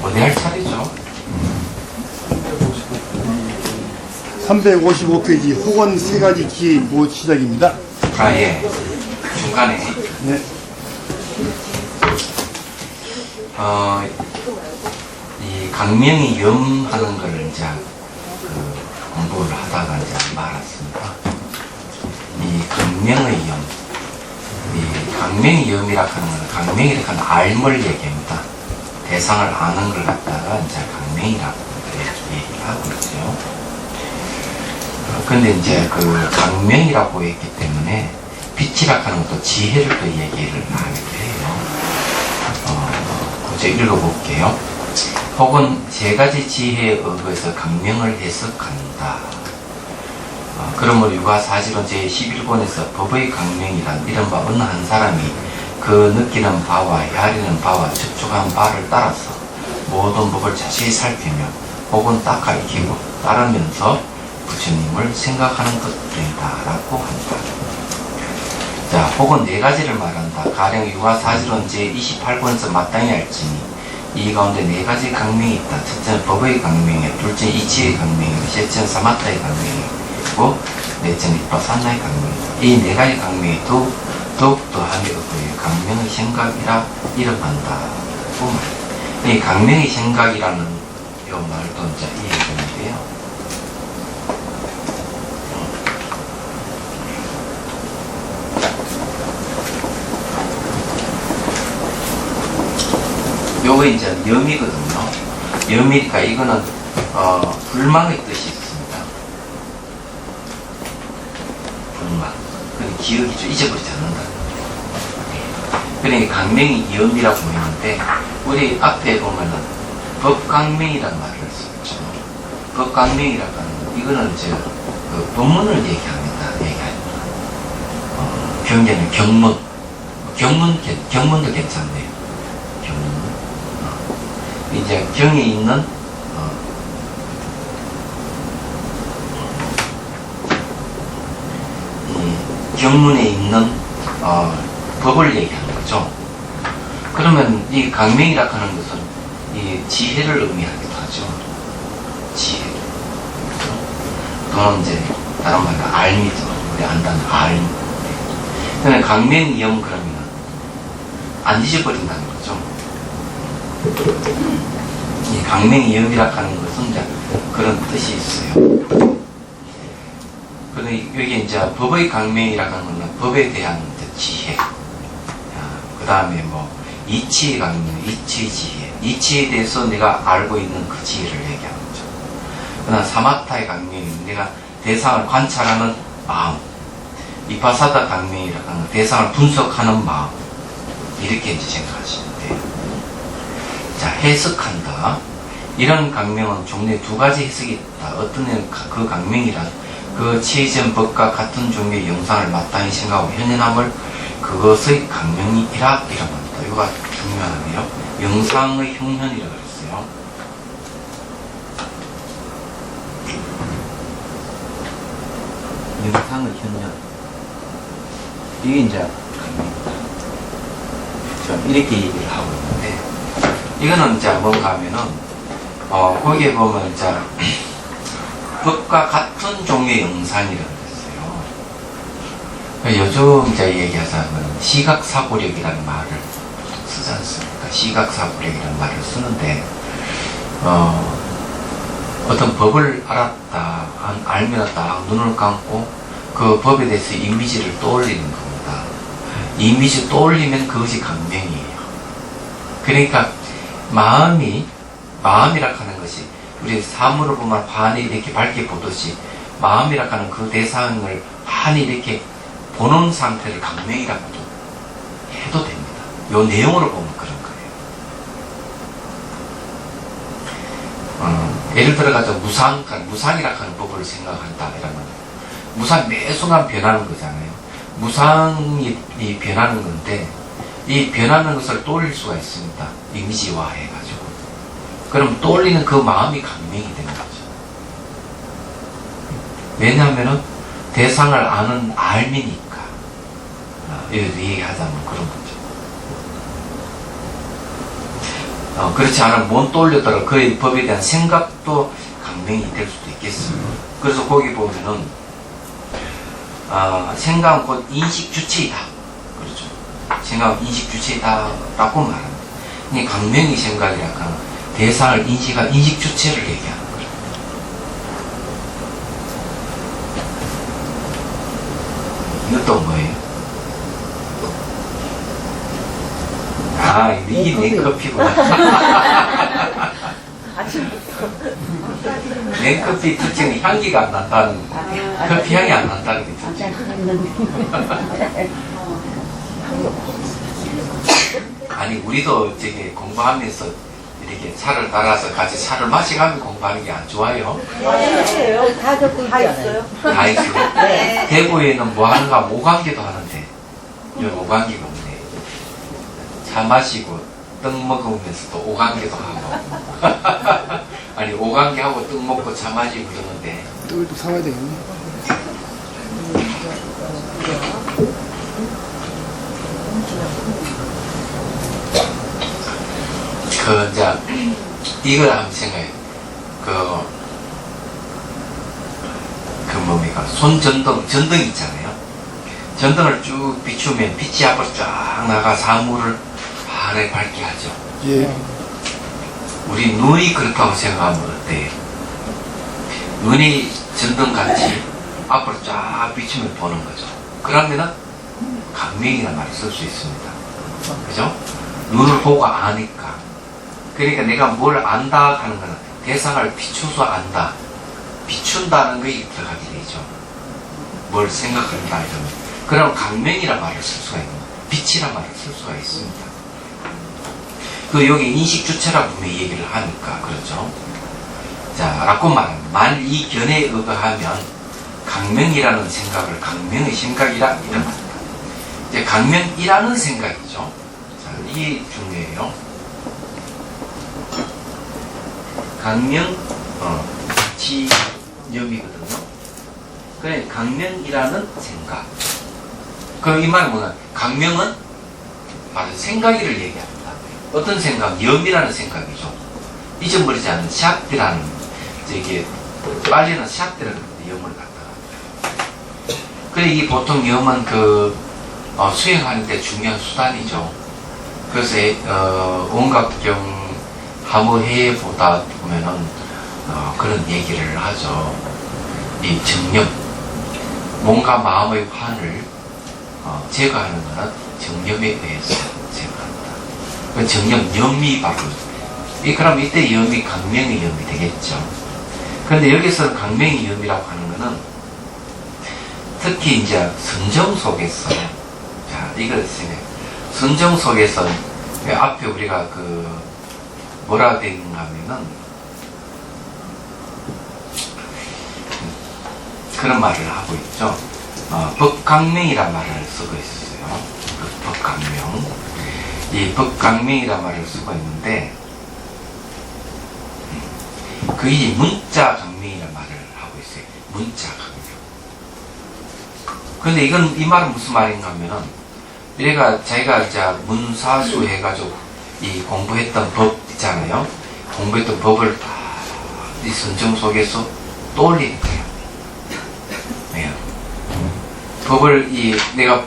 어디 할 차례죠? 355페이지 혹은 세 가지 지혜 모 시작입니다. 아, 예. 중간에. 네. 이 강명이 염하는 걸 이제 공부를 하다가 이제 말았습니다. 이 강명의 염. 이 강명의 염이라 하는 건 강명이라 하는 알물 얘기입니다. 대상을 아는 걸 갖다가 이제 강명이라고 얘기를 하고 있죠. 근데 이제 그 강명이라고 했기 때문에 빛이라 하는 것도 지혜를 또 얘기를 하기도 해요. 제가 읽어볼게요. 혹은 세 가지 지혜에 의거해서 강명을 해석한다. 그러므로 육아사실은 제11권에서 법의 강명이란 이른바 어느 한 사람이 그 느끼는 바와 헤아리는 바와 접촉한 바를 따라서 모든 법을 자세히 살피며 혹은 닦아 익히고 따르면서 부처님을 생각하는 것들이다 라고 한다. 자, 혹은 네 가지를 말한다. 가령 육아사실은 제28권에서 마땅히 알지니 이 가운데 네 가지 강명이 있다. 첫째는 법의 강명이요, 둘째는 이치의 강명이요, 셋째는 사마타의 강명이고, 넷째는 이빠사나의 강명이다. 이 네 가지 강명이 더욱더 함에 의거해 강명의 생각이라 이름한다. 이 강명의 생각이라는 이 말도 이제 이해되는데요. 요거 이제 염이거든요. 염이니까 이거는 불망의 뜻이 있습니다. 불망. 그러니까 기억이 좀 잊어버리지 않는다. 그러니까 강명이 염이라고 했는데 우리 앞에 보면은 법강명이라는 말을 썼죠. 법강명이라고 하는 거 이거는 이제 그 법문을 얘기합니다. 경계는 경문. 경문도 괜찮네요. 이제 경에 있는 이 경문에 있는 법을 얘기하는 거죠. 그러면 이 강명이라 하는 것은 이 지혜를 의미하기도 하죠. 지혜. 또는 이제 다른 말로 알미죠. 우리 안다는 알미. 그러니까 강명이염 그러면 안 잊어버린다는 거죠. 이 강명이 염이라 하는 것은 이제 그런 뜻이 있어요. 그런데 여기 이제 법의 강명이라 하는 것은 법에 대한 지혜. 그 다음에 뭐 이치의 강명, 이치의 지혜. 이치에 대해서 내가 알고 있는 그 지혜를 얘기하는 거죠. 그 다음 사마타의 강명은 내가 대상을 관찰하는 마음. 이파사다 강명이라 하는 건 대상을 분석하는 마음. 이렇게 이제 생각하시면 돼요. 자, 해석한다. 이런 강명은 종류에 두 가지 해석이 있다. 어떤 애는 그 강명이란 그 취해진 법과 같은 종류의 영상을 마땅히 생각하고 현현함을 그것의 강명이라 이름합니다. 이거가 중요하네요. 영상의 형현이라고 그랬어요. 영상의 현현. 이게 이제 강명입니다. 이렇게 얘기를 하고 있는데 이거는 이제 뭔가 하면은 거기에 보면 이제 법과 같은 종류의 영상이라고 했어요. 요즘 이제 얘기하자면 시각사고력이라는 말을 쓰지 않습니까? 시각사고력이라는 말을 쓰는데 어떤 법을 알았다, 알면 딱 눈을 감고 그 법에 대해서 이미지를 떠올리는 겁니다. 이미지 떠올리면 그것이 강명이에요. 그러니까 마음이라 하는 것이 우리 사물을 보면 환히 이렇게 밝게 보듯이 마음이라 하는 그 대상을 환히 이렇게 보는 상태를 강명이라고도 해도 됩니다. 요 내용으로 보면 그런 거예요. 예를 들어가지고 무상이라 하는 법을 생각한다 이러면 무상 매 순간 변하는 거잖아요. 무상이 변하는 건데 이 변하는 것을 떠올릴 수가 있습니다. 이미지화 해가지고. 그럼 떠올리는 그 마음이 강명이 되는 거죠. 왜냐하면은 대상을 아는 알미니까. 여기도 얘기하자면 그런 거죠. 그렇지 않으면 못 돌려더라 그의 법에 대한 생각도 강명이 될 수도 있겠어요. 그래서 거기 보면은 생각은 곧 인식 주체이다. 그렇죠. 생각은 인식 주체이다 라고 말합니다. 이 강명이 생각이라고 하는 대상을 인식한 인식 주체를 얘기하는 거예요. 이것도 뭐예요? 이게 내 커피구나. 내 커피 특징이 향기가 안 난다는, 커피 향이 안 난다는 게 특징. 아니, 우리도 저기 공부하면서 이렇게 차를 따라서 같이 차를 마시가면서 공부하는 게 안 좋아요? 다 적고 있잖아요. 다 있어요? 네. 대구에는 뭐 하는가? 오감기도 하는데, 여기 오감기가 없네. 차 마시고, 떡 먹으면서 또 오감기도 하고. 아니, 오감기 하고 떡 먹고 차 마시고 그러는데. 떡을 또 사와야 되겠네. 이제, 이걸 한번 생각해. 뭡니까? 전등 있잖아요. 전등을 쭉 비추면 빛이 앞으로 쫙 나가 사물을 하늘 밝게 하죠. 예. 우리 눈이 그렇다고 생각하면 어때요? 눈이 전등같이 앞으로 쫙 비추면 보는 거죠. 그러면은 강명이라는 말을 쓸 수 있습니다. 그죠? 눈을 보고 아니까. 그러니까 내가 뭘 안다 하는 거는 대상을 비추서 안다. 비춘다는 것이 들어가게 되죠. 뭘 생각한다 이러면. 그럼 강명이라는 말을 쓸 수가 있는 거예요. 빛이라는 말을 쓸 수가 있습니다. 여기 인식 주체라고 분명히 얘기를 하니까, 그렇죠? 자, 라고 말합니다. 만일 이 견해에 의거하면 강명이라는 생각을 강명의 생각이라 이런 겁니다. 이제 강명이라는 생각이죠. 자, 이게 중요해요. 강명, 지념이거든요. 그래, 강명이라는 생각. 그럼 이 말은 뭐냐? 강명은 바로 생각이를 얘기합니다. 어떤 생각? 염이라는 생각이죠. 잊어버리지 않는 샥디라는, 이게 빨리는 샥디라는 염을 갖다가. 그래, 이 보통 염은 수행하는데 중요한 수단이죠. 그래서, 온각경 하무해보다 보면은, 그런 얘기를 하죠. 이 정념. 몸과 마음의 환을, 제거하는 것은 정념에 의해서 제거한다. 그 정념, 염이 바로, 그럼 이때 염이 강명의 염이 되겠죠. 그런데 여기서 강명의 염이라고 하는 것은 특히 이제 선정 속에서, 자, 이걸 생각해. 선정 속에서, 앞에 우리가 뭐라 되는가 하면은, 그런 말을 하고 있죠. 법강명이란 말을 쓰고 있어요. 법강명. 이 법강명이란 말을 쓰고 있는데, 이 문자 강명이란 말을 하고 있어요. 문자 강명. 근데 이 말은 무슨 말인가 하면은, 자기가 이제 문사수 해가지고 이 공부했던 법 있잖아요. 공부했던 법을 다 이 선정 속에서 떠올리는 거예요. 네. 법을 내가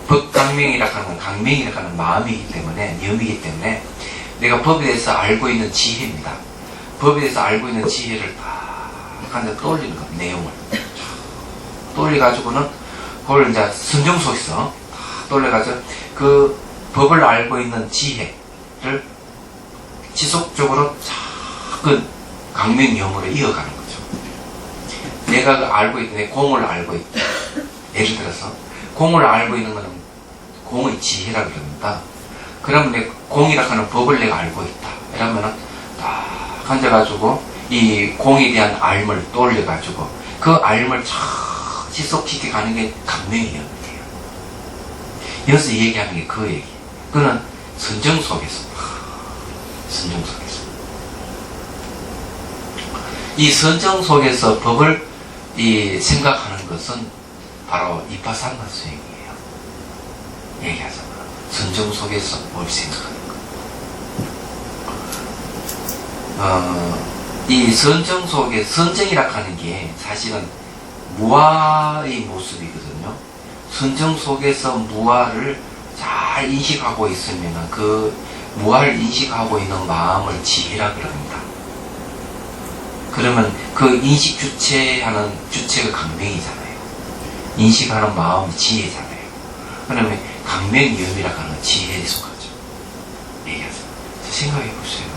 법강명이라고 하는 건 강명이라고 하는 마음이기 때문에, 염이기 때문에 내가 법에 대해서 알고 있는 지혜입니다. 법에 대해서 알고 있는 지혜를 다 한데 떠올리는 거, 내용을. 떠올려가지고는 그걸 이제 선정 속에서 다 떠올려가지고 그 법을 알고 있는 지혜를 지속적으로 그 강명염으로 이어가는 거죠. 내가 알고 있는, 내 공을 알고 있다. 예를 들어서 공을 알고 있는 것은 공의 지혜라고 그럽니다. 그러면 내 공이라고 하는 법을 내가 알고 있다. 이러면은 딱 앉아가지고 이 공에 대한 알을 떠올려가지고 그 알을 쫙 지속시켜 가는 게 강명의 염이에요. 여기서 얘기하는 게 그 얘기. 그거는 선정 속에서, 선정 속에서. 이 선정 속에서 법을 생각하는 것은 바로 이파산나 수행이에요. 얘기하잖아. 선정 속에서 뭘 생각하는 거. 이 선정 속에, 선정이라 하는 게 사실은 무아의 모습이거든요. 선정 속에서 무아를 잘 인식하고 있으면 그 무아를 인식하고 있는 마음을 지혜라 그럽니다. 그러면 그 인식 주체하는 주체가 강명이잖아요. 인식하는 마음이 지혜잖아요. 그러면 강명이음이라 하는 지혜에 속하죠. 얘기하세요. 생각해 보세요.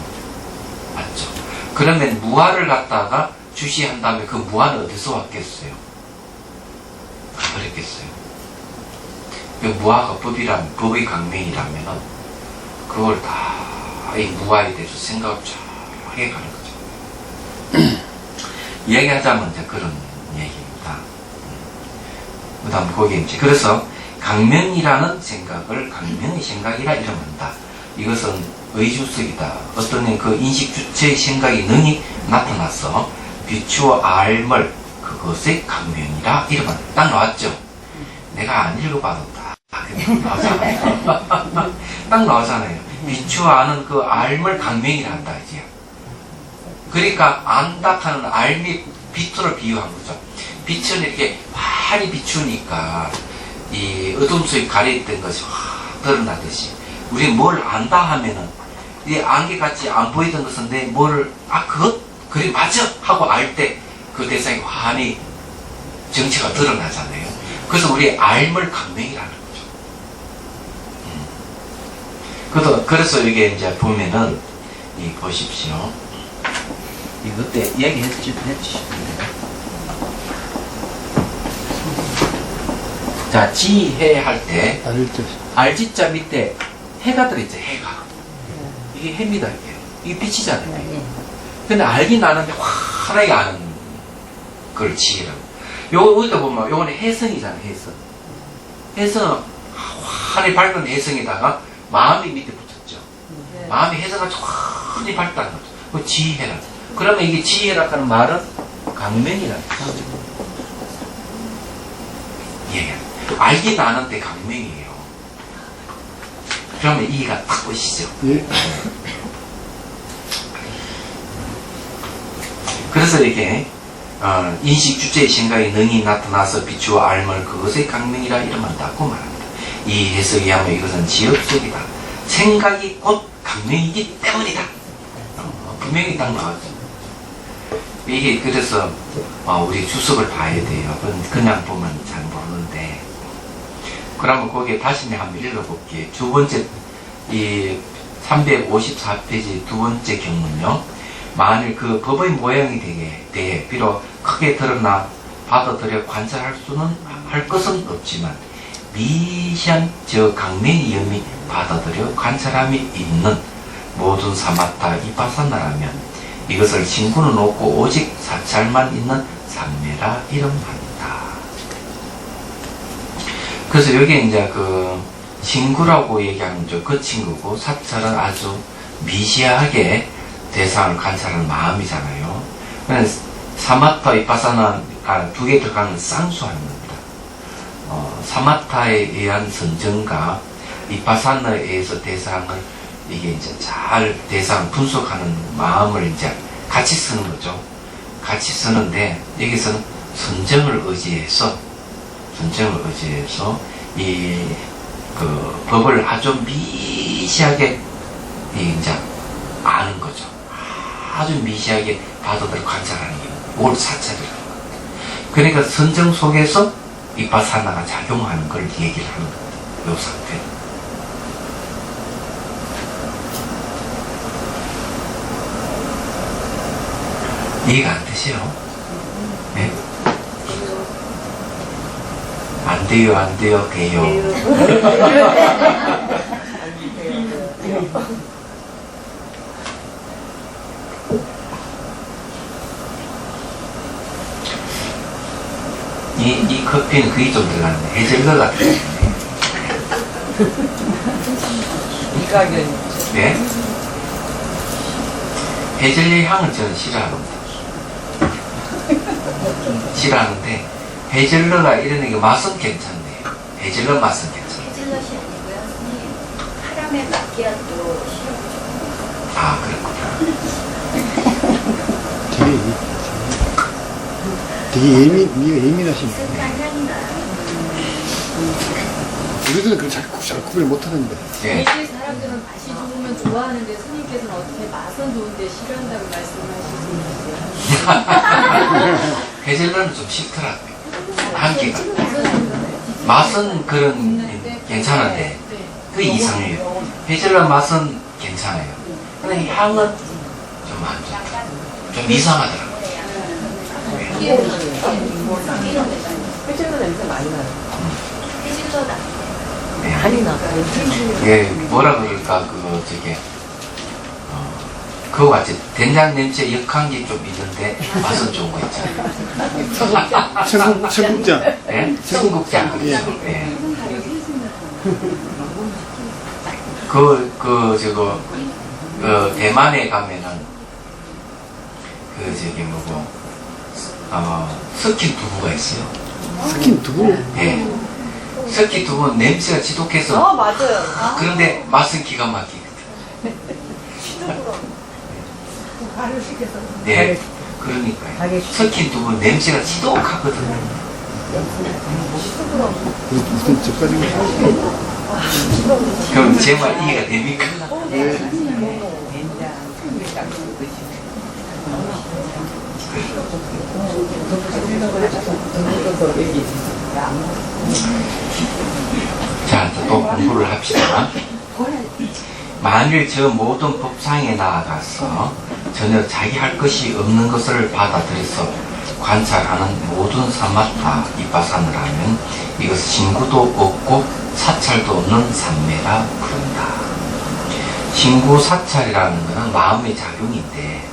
맞죠? 그러면 무아를 갖다가 주시한다면 그 무아는 어디서 왔겠어요? 그랬겠어요. 그 무아가 법의 강명이라면 그걸 다 이 무아에 대해서 생각을 쫙 해가는 거죠. 얘기하자면 이제 그런 얘기입니다. 그 다음 거기에 이제 그래서 강명이라는 생각을 강명의 생각이라 이름한다. 이것은 의주석이다. 어떤 그 인식 주체의 생각이 능히 나타나서 비추어 알물 그것의 강명이라 이름한다. 딱 나왔죠? 내가 안 읽어봐도 딱 나오잖아요. 딱 나오잖아요. 비추어 아는 그 알물 강명이라 한다 이제. 그러니까 안다 하는 알미 빛을 비유한 거죠. 빛은 이렇게 환히 비추니까 이 어둠 속에 가려있던 것이 확 드러나듯이 우리 뭘 안다 하면은 이 안개같이 안 보이던 것은 내 뭘 그래 맞아 하고 알 때 그 대상이 환히 정체가 드러나잖아요. 그래서 우리 알물 강명이라는 거죠. 그래서 이게 이제 보면은 이 보십시오. 이거 때 얘기해 주시면 자, 지혜 할 때 알지자 밑에 해가 들어있죠. 해가 이게 해입니다. 이게 빛이잖아요. 근데 알긴 아는데 환하게 아는 걸 지혜라고. 요거 우리가 보면 요거는 해성이잖아요. 해성은 환히 밝은 해성에다가 마음이 밑에 붙었죠. 마음이 해성같이 환히 밝다는 거죠. 그 지혜라. 그러면 이게 지혜라고 하는 말은 강명이라는 거죠. 예. 알기도 아는데 강명이에요. 그러면 이해가 딱 오시죠. 예. 그래서 이렇게 인식 주체의 생각이 능히 나타나서 비추어 알물 그것의 강명이라 이름한다고 말합니다. 이 해석에 의하면 이것은 지엽속이다. 생각이 곧 강명이기 때문이다. 분명히 딱 나왔죠. 이게 그래서 우리 주석을 봐야 돼요. 그냥 보면 잘 모르는데. 그러면 거기에 다시 한번 읽어볼게요. 두 번째 이 354페이지 두 번째 경문요. 만일 그 법의 모양이 대해 비록 크게 드러나 받아들여 관찰할 수는 할 것은 없지만 미시한 저 강명의 염이 받아들여 관찰함이 있는 모든 사마타 이파사나라면 이것을 신구는 없고 오직 사찰만 있는 삼매라 이름한다. 그래서 여기에 이제 그 신구라고 얘기하는 그 친구고 사찰은 아주 미시하게 대상을 관찰하는 마음이잖아요. 그래서 사마타 이파사나 두 개 들어가는 쌍수하는 겁니다. 사마타에 의한 선정과 이파사나에 의해서 대상을 이게 이제 잘 대상 분석하는 마음을 이제 같이 쓰는 거죠. 같이 쓰는데 여기서는 선정을 의지해서 이 그 법을 아주 미시하게 이제 아는 거죠. 아주 미시하게 받아들여 관찰하는 게 올 사찰이라고. 그러니까 선정 속에서 이파사나가 작용하는 걸 얘기를 하는 거예요. 이 상태. 이해가 안 되시요? 네? 안 돼요, 안 돼요, 돼요. 이 커피는 그게 좀 들어가는데, 해질러 같은 이가견. 네? 해질리 향은 저는 싫어합니다. 싫어하는데, 해질러가 이러는 게 맛은 괜찮네요. 해질러 맛은 괜찮아요. 해질럿이 아니라 카페 마키아토 싫어. 아, 그렇구나. 되게 예민하신 분. 습한 향이 나. 우리들은 그걸 잘 구별 못하는데. 예. 일시 사람들은 맛이 좋으면 좋아하는데 스님께서는 어떻게 맛은 좋은데 싫어한다고 말씀하시는 거예요? 해젤러는 좀 싫더라고요. 한계가. 맛은 그런 괜찮은데 그 이상해요. 해젤러 맛은 괜찮아요. 근데 향은 좀 안 좋다. 좀 이상하더라고요. 회질러 냄새 많이 나요. 해질러다. 네. 많이 나. 예, 뭐라 그럴까, 그거 같이 된장 냄새 역한 게 좀 있는데 맛은 좋은 거 있잖아요. 청국장. 예? 청국장. 예. 예. 대만에 가면은, 스킨 두부가 있어요. 스킨 두부. 예. 스킨 두부는 냄새가 지독해서, 맞아요. 그런데 맛은 기가 막히거든. 네, 그러니까요. 스킨 두부 냄새가 지독하거든요. 무슨 젓가락이 그럼 제 말 이해가 됩니까? 자, 또 공부를 합시다. 만일 저 모든 법상에 나아가서 전혀 자기 할 것이 없는 것을 받아들여서 관찰하는 모든 사마타 이빠사를 하면 이것은 신구도 없고 사찰도 없는 삼매라 부른다. 신구 사찰이라는 것은 마음의 작용인데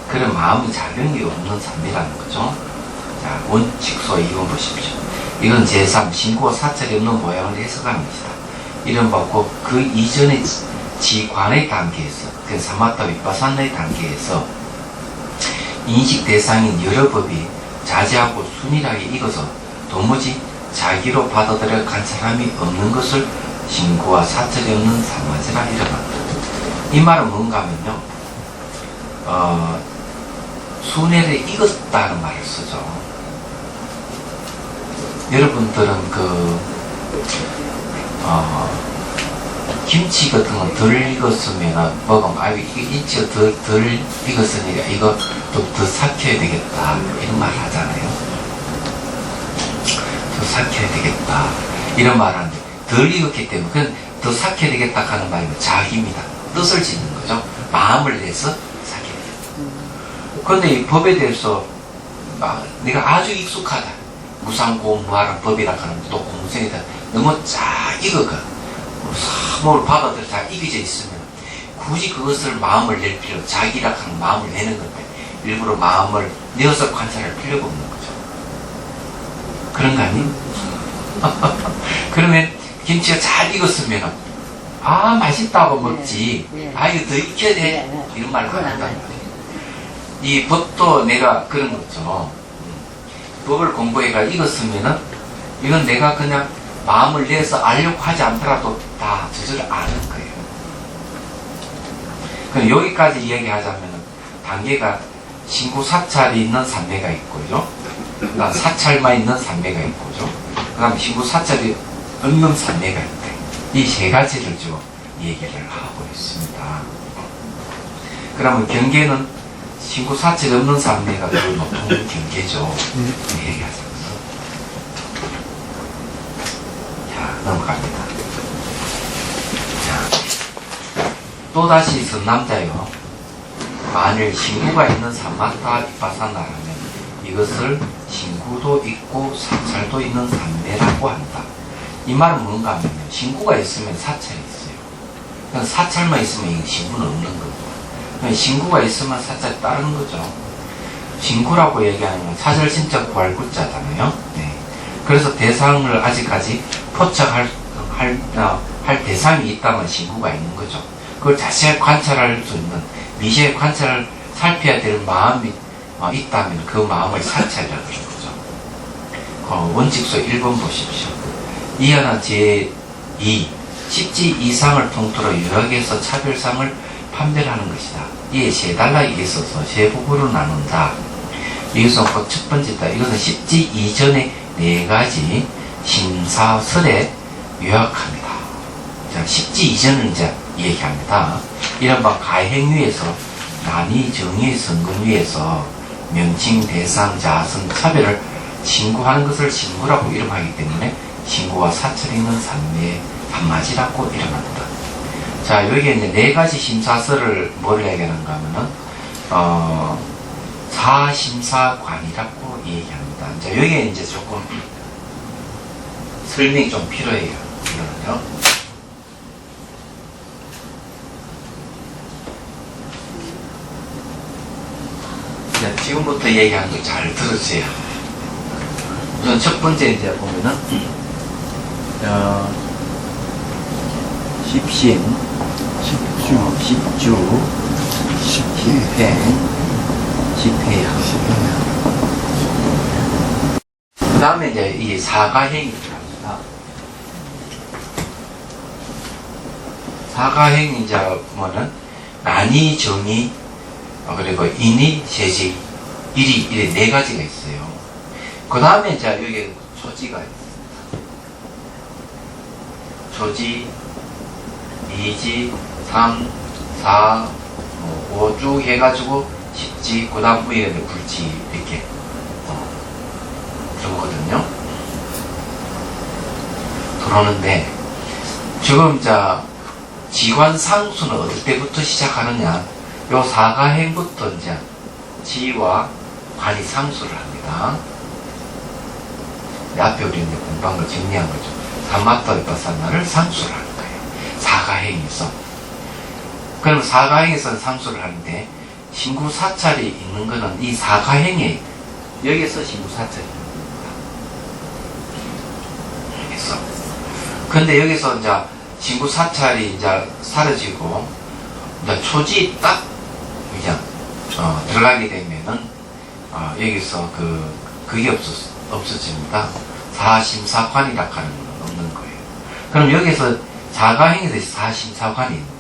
그런 마음의 작용이 없는 삼매라는 거죠. 자, 원칙소 2번 보십시오. 이건 제3 신구와 사찰이 없는 모양을 해석합니다. 이런 받고 그 이전의 지관의 단계에서, 그 사마타 위파산의 단계에서 인식 대상인 여러 법이 자제하고 순일하게 익어서 도무지 자기로 받아들여 관찰함이 없는 것을 신구와 사찰이 없는 사마제라 이름한다. 이 말은 뭔가 하면요, 순회를 익었다는 말을 쓰죠. 여러분들은 김치 같은 건 덜 익었으면 먹으면 이게 인치가 덜 익었으니까 이거 더 삭혀야 되겠다 이런 말 하잖아요. 더 삭혀야 되겠다 이런 말 하는데 덜 익었기 때문에 그건 더 삭혀야 되겠다 하는 말이면 자기입니다. 뜻을 짓는 거죠. 마음을 내서 삭혀야 돼요. 그런데 이 법에 대해서 내가 아주 익숙하다. 무상고무하는 법이라 하는 또 공생이다. 너무 쫙 익어가. 사모를 받아들여 다 이겨져 있으면 굳이 그것을 마음을 낼 필요, 자기라 하는 마음을 내는 건데 일부러 마음을 내어서 관찰할 필요가 없는 거죠. 그런 거 아니에요? 그러면 김치가 잘 익었으면 맛있다고 먹지. 이거 더 익혀야 돼. 이런 말을 안 한단 말이에요. 이 법도 내가 그런 거죠. 법을 공부해가 익었으면은 이건 내가 그냥 마음을 내서 알려고 하지 않더라도 다 저절로 아는 거예요. 그럼 여기까지 이야기하자면 단계가 신구 사찰이 있는 삼매가 있고요. 그 다음 사찰만 있는 삼매가 있고요. 그 다음 신구 사찰이 없는 삼매가 있대. 이 세 가지를 좀 얘기를 하고 있습니다. 그러면 경계는 신구 사찰이 없는 삼매가 그 높은 경계죠. 얘기하자. 넘어갑니다. 자, 또다시 선남자요. 만일 신구가 있는 사마타 이빠사나라면 이것을 신구도 있고 사찰도 있는 삼매라고 한다. 이 말은 뭔가 하면 신구가 있으면 사찰이 있어요. 그냥 사찰만 있으면 이 신구는 없는 거고, 그냥 신구가 있으면 사찰이 따르는 거죠. 신구라고 얘기하는 건 사절신적 부활구자잖아요. 네. 그래서 대상을 아직까지 포착할 대상이 있다면 신구가 있는 거죠. 그걸 자세히 관찰할 수 있는 미시의 관찰을 살펴야 될 마음이 있다면 그 마음을 사찰이라고 그러는 거죠. 원칙서 1번 보십시오. 이하나 제2 10지 이상을 통틀어 요약해서 차별상을 판별하는 것이다. 이에 세 단락이 있어서 세 부분으로 나눈다. 이것은 곧 첫 번째다. 이것은 10지 이전의 네 가지 심사설에 요약합니다. 자, 10지 이전을 이제 얘기합니다. 이른바 가행위에서 난이, 정의, 성근위에서 명칭, 대상, 자성, 차별을 신고하는 것을 신고라고 이름하기 때문에 신고와 사찰이 있는 산마지라고 이름합니다. 자, 여기에 이제 네 가지 심사설을 뭘 얘기하는가 하면은, 사심사관이라고 얘기합니다. 자, 여기에 이제 조금 설명이 좀 필요해요. 이거는요. 자, 지금부터 얘기하는 거 잘 들으세요. 우선 첫 번째 이제 보면은, 십신, 십주, 십행, 십회양. 그 다음에 이제 이 사가행이 들어갑니다. 사가행이 이제 보면은, 난이, 정이, 그리고 인이, 세지, 일이, 이래 네 가지가 있어요. 그 다음에 이제 여기 초지가 있습니다. 초지, 이지, 3, 4, 5 쭉 해가지고 10지, 그 다음 위에 굴지 이렇게 들어오거든요. 들어오는데 지금 자 지관상수는 어디 때부터 시작하느냐? 요 사가행부터 이제 지와 관이 상수를 합니다. 앞에 우리 이제 공부한 걸 정리한 거죠. 삼마토 바사나를 상수를 하는 거예요. 사가행에서. 그럼 사가행에서는 상수를 하는데 신구사찰이 있는 거는 이 사가행에 여기서 신구사찰이 있는 겁니다. 여기서. 근데 여기서 이제 신구사찰이 이제 사라지고 이제 초지 딱 이제 들어가게 되면은 여기서 그게 없어집니다. 사심사관이라 하는 건 없는 거예요. 그럼 여기서 사가행에서 사심사관이 있는 거죠.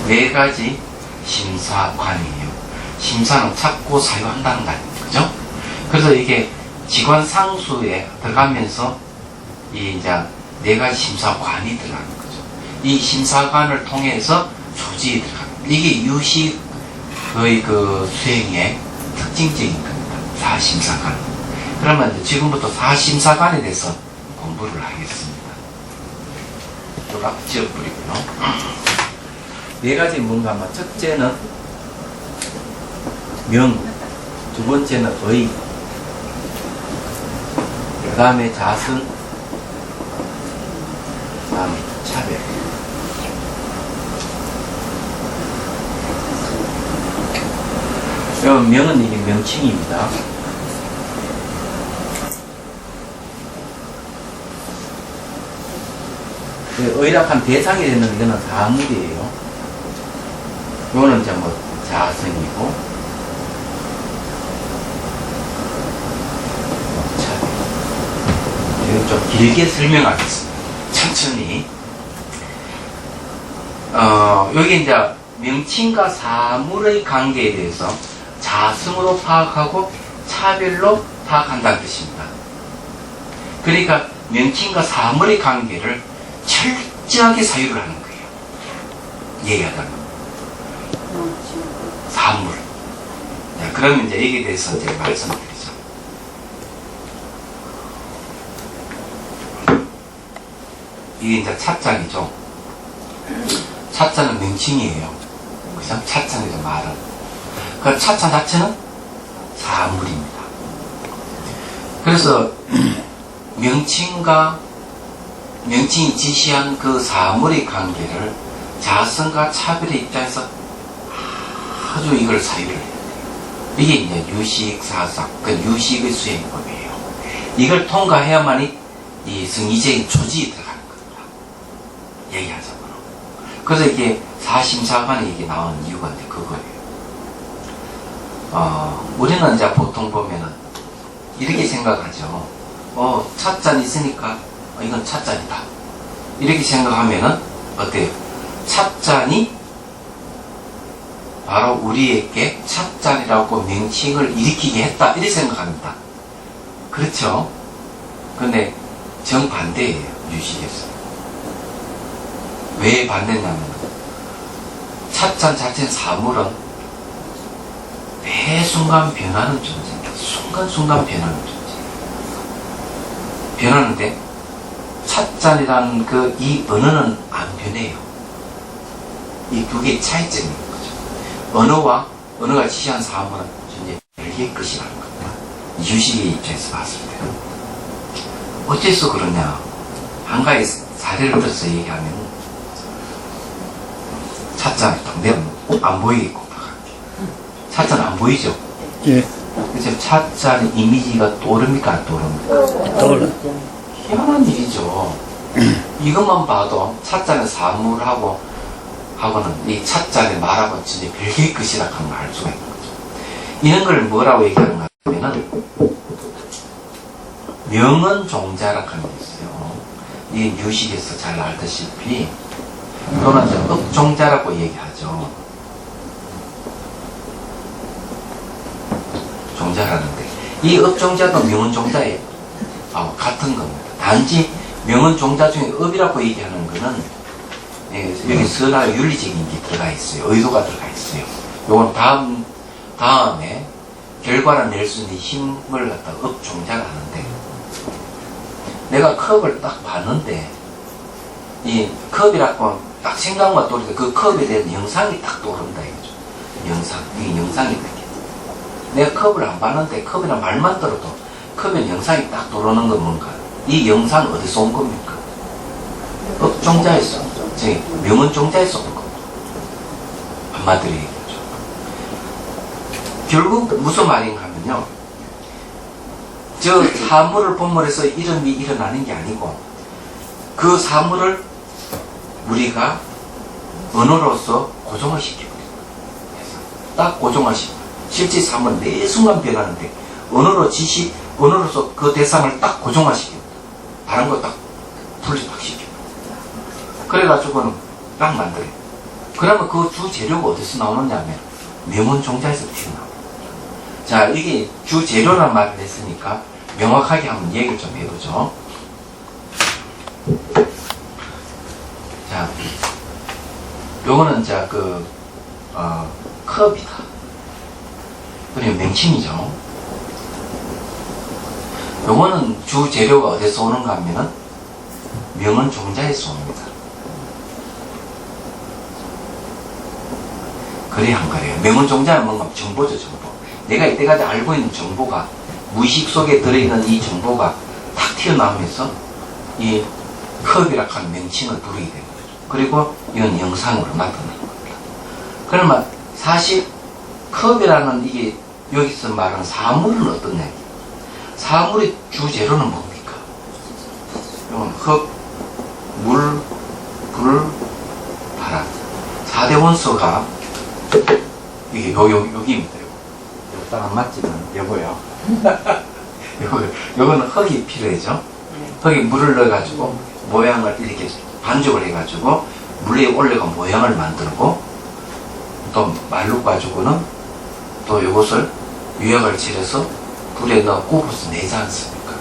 네 가지 심사관이에요. 심사는 찾고 사유한다는 거 아닙니까? 그죠? 그래서 이게 직관상수에 들어가면서 이제 네 가지 심사관이 들어가는 거죠. 이 심사관을 통해서 조지에 들어갑니다. 이게 유식의 그 수행의 특징적인 겁니다. 사심사관. 그러면 지금부터 사심사관에 대해서 공부를 하겠습니다. 또락 지어버리고요. 네 가지 뭔가 하면 첫째는 명, 두 번째는 의, 그 다음에 자성, 그 다음에 차별. 그럼 명은 이게 명칭입니다. 의락한 대상이 되는 이거는 사물이에요. 이거는 이제 뭐 자성이고, 이거 좀 길게 설명하겠습니다. 천천히. 여기 이제 명칭과 사물의 관계에 대해서 자성으로 파악하고 차별로 파악한다는 뜻입니다. 그러니까 명칭과 사물의 관계를 철저하게 사유를 하는 거예요. 얘기하다가. 사물. 자, 그러면 이제 여기에 대해서 이제 말씀드리죠. 이게 이제 찻잔이죠. 찻잔은 명칭이에요. 그죠? 찻잔이죠, 말은. 그 찻잔 자체는 사물입니다. 그래서 명칭이 지시한 그 사물의 관계를 자성과 차별의 입장에서 아주 이걸 사유를 해요. 이게 이제 유식사상, 그 유식의 수행법이에요. 이걸 통과해야만이 이 승리적인 조직이 들어가는 겁니다. 얘기하자면. 그래서 이게 사심사관에 이게 나오는 이유가 이제 그거예요. 우리는 이제 보통 보면은 이렇게 생각하죠. 찻잔 있으니까 이건 찻잔이다. 이렇게 생각하면은 어때요? 찻잔이 바로 우리에게 찻잔이라고 명칭을 일으키게 했다. 이렇게 생각합니다. 그렇죠? 근데 정반대예요. 유식에서. 왜 반대냐면 찻잔 자체는 사물은 매 순간 변하는 존재입니다. 순간순간 변하는 존재. 변하는데 찻잔이라는 그 이 언어는 안 변해요. 이 두 개의 차이점인 거죠. 언어가 지시한 사물은 전혀 별개의 것이라는 겁니다. 유식의 입장에서 봤을 때. 어째서 그러냐. 한 가지 사례를 들어서 얘기하면 찻잔을 딱 내면 안 보이겠고 찻잔 안 보이죠? 예. 그래서 찻잔의 이미지가 떠오릅니까? 안 떠오릅니까? 떠올라. 희한한 일이죠. 이것만 봐도 찻잔의 사물하고는 이 찻잔의 말하고는 전혀 별개의 것이라 하는 걸 알 수가 있는 거죠. 이런 걸 뭐라고 얘기하는가 하면은 명언종자라고 하는 게 있어요. 이 유식에서 잘 알다시피 또는 이제 업종자라고 얘기하죠. 종자라는데 이 업종자도 명언종자예요. 같은 겁니다. 단지 명언종자 중에 업이라고 얘기하는 거는 여기 선화 윤리적인 게 들어가 있어요. 의도가 들어가 있어요. 요건 다음에 결과를 낼 수 있는 힘을 갖다 업종자가 하는데 내가 컵을 딱 봤는데 이 컵이라고 딱 생각만 떠오르는데 그 컵에 대한 영상이 딱 떠오른다 이거죠. 영상. 이게 영상이 되게. 내가 컵을 안 봤는데 컵이란 말만 들어도 컵에 영상이 딱 떠오르는 건 뭔가. 이 영상 어디서 온 겁니까? 업종자에서, 명언종자에서 온 겁니다. 한마디로 얘기하죠. 결국 무슨 말인가 하면요. 저 사물을 본물에서 이름이 일어나는 게 아니고 그 사물을 우리가 언어로서 고정을 시켜버립니다. 딱 고정을 시켜. 실제 사물은 매 순간 변하는데 언어로서 그 대상을 딱 고정화시킵니다. 다른 거 딱 분리 딱 시킵니다. 그래가지고는 딱 만들어요. 그러면 그 주 재료가 어디서 나오느냐 하면 명언종자에서 튀어나옵니다. 자, 이게 주 재료란 말을 했으니까 명확하게 한번 얘기를 좀 해보죠. 자, 요거는 이제 컵이다. 그리고 명칭이죠. 요거는 주 재료가 어디서 오는가 하면은 명언종자에서 옵니다. 그래야 한 거예요. 명언종자는 뭔가 정보죠, 정보. 내가 이때까지 알고 있는 정보가 무의식 속에 들어있는 이 정보가 탁 튀어나오면서 이 컵이라고 하는 명칭을 부르게 되는 거죠. 그리고 이건 영상으로 나타나는 겁니다. 그러면 사실 컵이라는 이게 여기서 말하는 사물은 어떤 얘기예요? 사물의 주재료는 뭡니까? 이건 흙, 물, 불, 바람. 4대 원소가 이게 여기입니다. 요거 딱 안 맞지만 여보요. 요거는 흙이 필요해죠. 흙에 물을 넣어가지고 모양을 이렇게 반죽을 해가지고 물 위에 올려가 모양을 만들고 또 말로 가지고는 또 이것을 유약을 칠해서 불에 넣어 굽어서 내지 않습니까?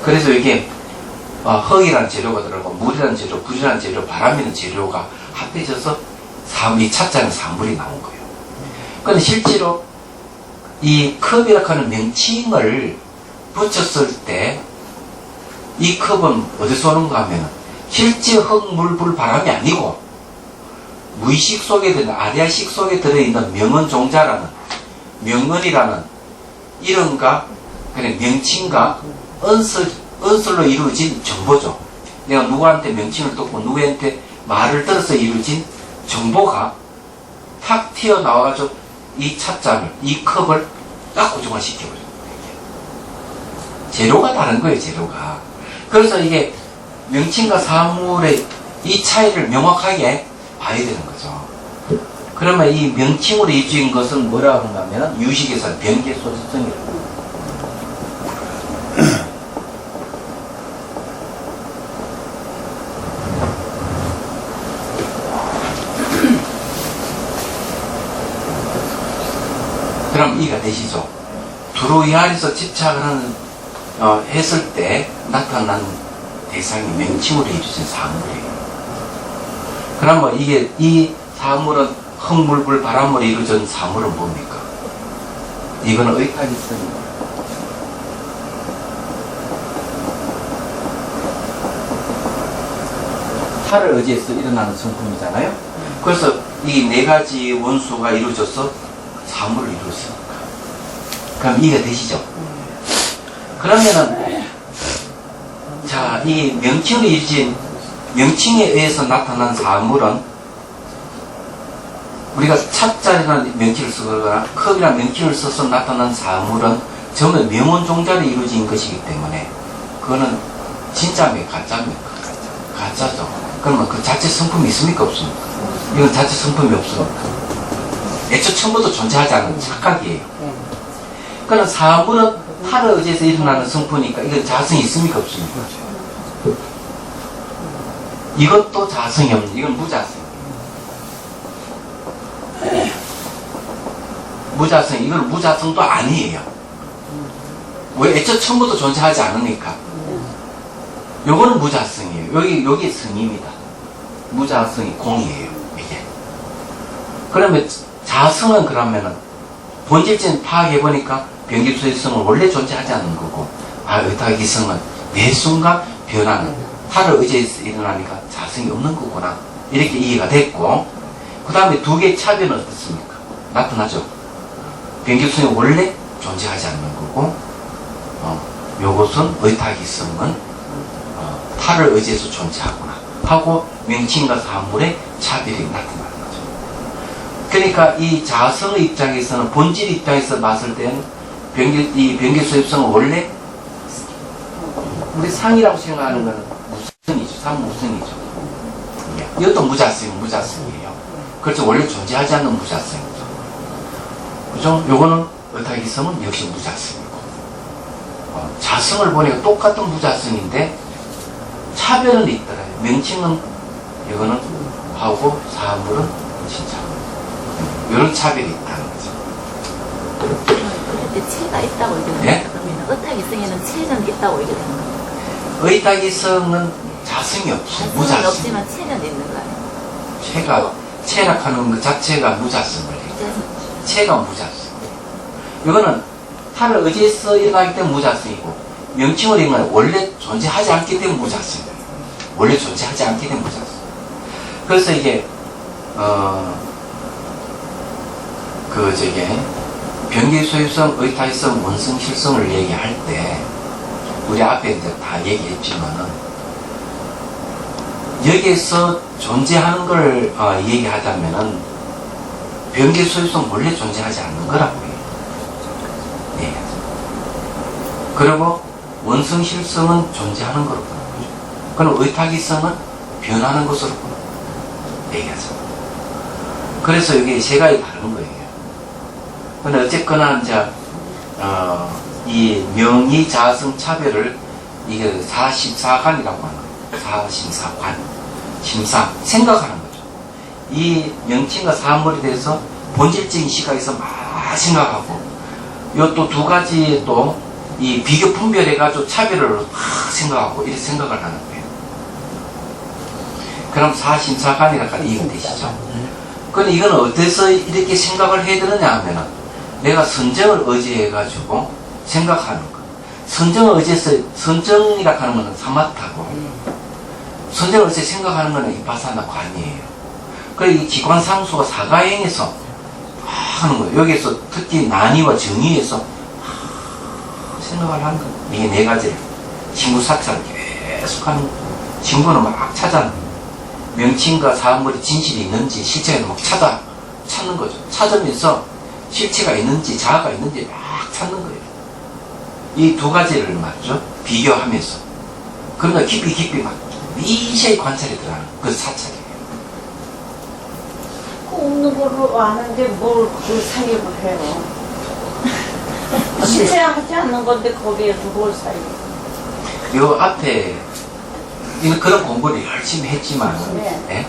그래서 이게 흙이라는 재료가 들어가고 물이라는 재료, 불이라는 재료, 바람이라는 재료가 합해져서 이 찻잔의 사물이 나온 거예요. 그런데 실제로 이 컵이라고 하는 명칭을 붙였을 때 이 컵은 어디서 오는가 하면 실제 흙, 물, 불, 바람이 아니고 무의식 속에 들어있는 아리아식 속에 들어있는 명언종자라는 명언이라는 이름과 그냥 명칭과 언설로 이루어진 정보죠. 내가 누구한테 명칭을 듣고 누구한테 말을 들어서 이루어진 정보가 탁 튀어나와가지고 이 찻잔을, 이 컵을 딱 고정을 시켜버려요. 재료가 다른 거예요, 재료가. 그래서 이게 명칭과 사물의 이 차이를 명확하게 봐야 되는 거죠. 그러면 이 명칭으로 입주인 것은 뭐라고 하냐면 유식에서 변개소지성이라고. 그럼 이해가 되시죠? 두루 위아래서 집착을 하는, 했을 때 나타난 대상이 명칭으로 이루어진 사물이에요. 그러면 이게, 이 사물은 흙물불 바람으로 이루어진 사물은 뭡니까? 이거는 의탁이성입니다. 탈을 의지해서 일어나는 성품이잖아요? 그래서 이 네 가지 원소가 이루어져서 사물을 이루었으니까. 그럼 이해가 되시죠? 그러면은, 자, 이 명칭으로 이루어진, 명칭에 의해서 나타난 사물은 우리가 찻자리라는 명칭을 쓰거나 컵이라는 명칭을 써서 나타난 사물은 전부 명언종자로 이루어진 것이기 때문에 그거는 진짜입니까? 가짜입니까? 가짜죠. 그러면 그 자체 성품이 있습니까? 없습니까? 이건 자체 성품이 없습니까? 애초 처음부터 존재하지 않는 착각이에요. 그러나 사물은 탈을 의지해서 일어나는 성품이니까 이건 자성이 있습니까? 없습니까? 이것도 자성이 없는, 이건 무자성. 무자성, 이건 무자성도 아니에요. 왜? 애초 처음부터 존재하지 않으니까. 요거는 무자성이에요. 여기 성입니다. 무자성이 공이에요, 이게. 그러면 자성은 그러면은 본질적인 파악해보니까 변기수의성은 원래 존재하지 않는 거고, 의탁이성은 매 순간 변하는, 탈을 의지해서 일어나니까 자성이 없는 거구나. 이렇게 이해가 됐고, 그 다음에 두 개의 차별은 어떻습니까? 나타나죠. 변기수는 원래 존재하지 않는 거고, 요것은 의탁이성은 탈을 의지해서 존재하구나 하고 명칭과 사물의 차별이 나타나는 거죠. 그러니까 이 자성의 입장에서는 본질 입장에서 봤을 때는 이 변개소입성은 원래 우리 상이라고 생각하는 것은 무성이죠. 상무성이죠. 이것도 무자성이에요. 그렇죠. 원래 존재하지 않는 무자성이죠. 그죠? 요거는 의탁이성은 역시 무자성이고, 자성을 보니까 똑같은 무자성인데 차별은 있더라요. 명칭은 이거는 하고 사물은 진짜. 이런 차별이 있다는 거죠. 그런데 체가 있다고 얘기하는 네? 거죠. 그러면 의탁이성에는 체는 있다고 얘기하는 거예요. 의탁이성은 자성이 없어요. 자성은 무자성. 없지만 체는 있는 거예요. 체락하는 것 자체가 무자성을 해요. 체가 무자성. 이거는 탈을 의지해서 일어나기 때문에 무자성이고, 명칭으로 있는 원래 존재하지 않기 때문에 무자성이에요. 원래 존재하지 않기 때문에 무자성. 그래서 이게 변기소유성, 의탁이성, 원성실성을 얘기할 때 우리 앞에 이제 다 얘기했지만은 여기에서 존재하는 걸 얘기하자면은 변기소유성 원래 존재하지 않는 거라고 해요. 네. 그리고 원성실성은 존재하는 거로 보는 거죠. 그럼 의탁이성은 변하는 것으로 얘기하죠. 그래서 이게 세 가지 다른 거예요. 근데 어쨌거나 이제 이 명의 자성 차별을 이게 사심사관이라고 하는 거예요. 사심사관, 심사, 생각하는 거죠. 이 명칭과 사물에 대해서 본질적인 시각에서 막 생각하고, 요 또 두 가지에 또 이 비교 분별해가지고 차별을 막 생각하고 이렇게 생각을 하는 거예요. 그럼 사심사관이라고 이해가 되시죠? 근데 이건 어디서 이렇게 생각을 해야 되느냐 하면은 내가 선정을 의지해가지고 생각하는 거. 선정을 의지해서, 선정이라고 하는 거는 사마타고, 선정을 의지해서 생각하는 거는 이파사나 관이에요. 그리고 이 기관상수가 사가행에서 하는 거예요. 여기에서 특히 난이와 정의에서 생각을 하는 거예요. 이게 네 가지를. 친구 사찰을 계속 하는 거예요. 친구는 막 찾아는 거예요. 명칭과 사물의 진실이 있는지 실체가 막 찾는 거죠. 찾으면서 실체가 있는지 자아가 있는지 막 찾는 거예요. 이 두 가지를 맞죠? 비교하면서. 그러나 깊이 막 미세히 관찰이 들어가는 그 사찰이에요. 그 없는 걸로 아는데 뭘 그 사입을 해요. 실체하지 않는 건데 거기에서 뭘 사입을. 요 앞에 그런 공부를 열심히 했지만, 네. 예?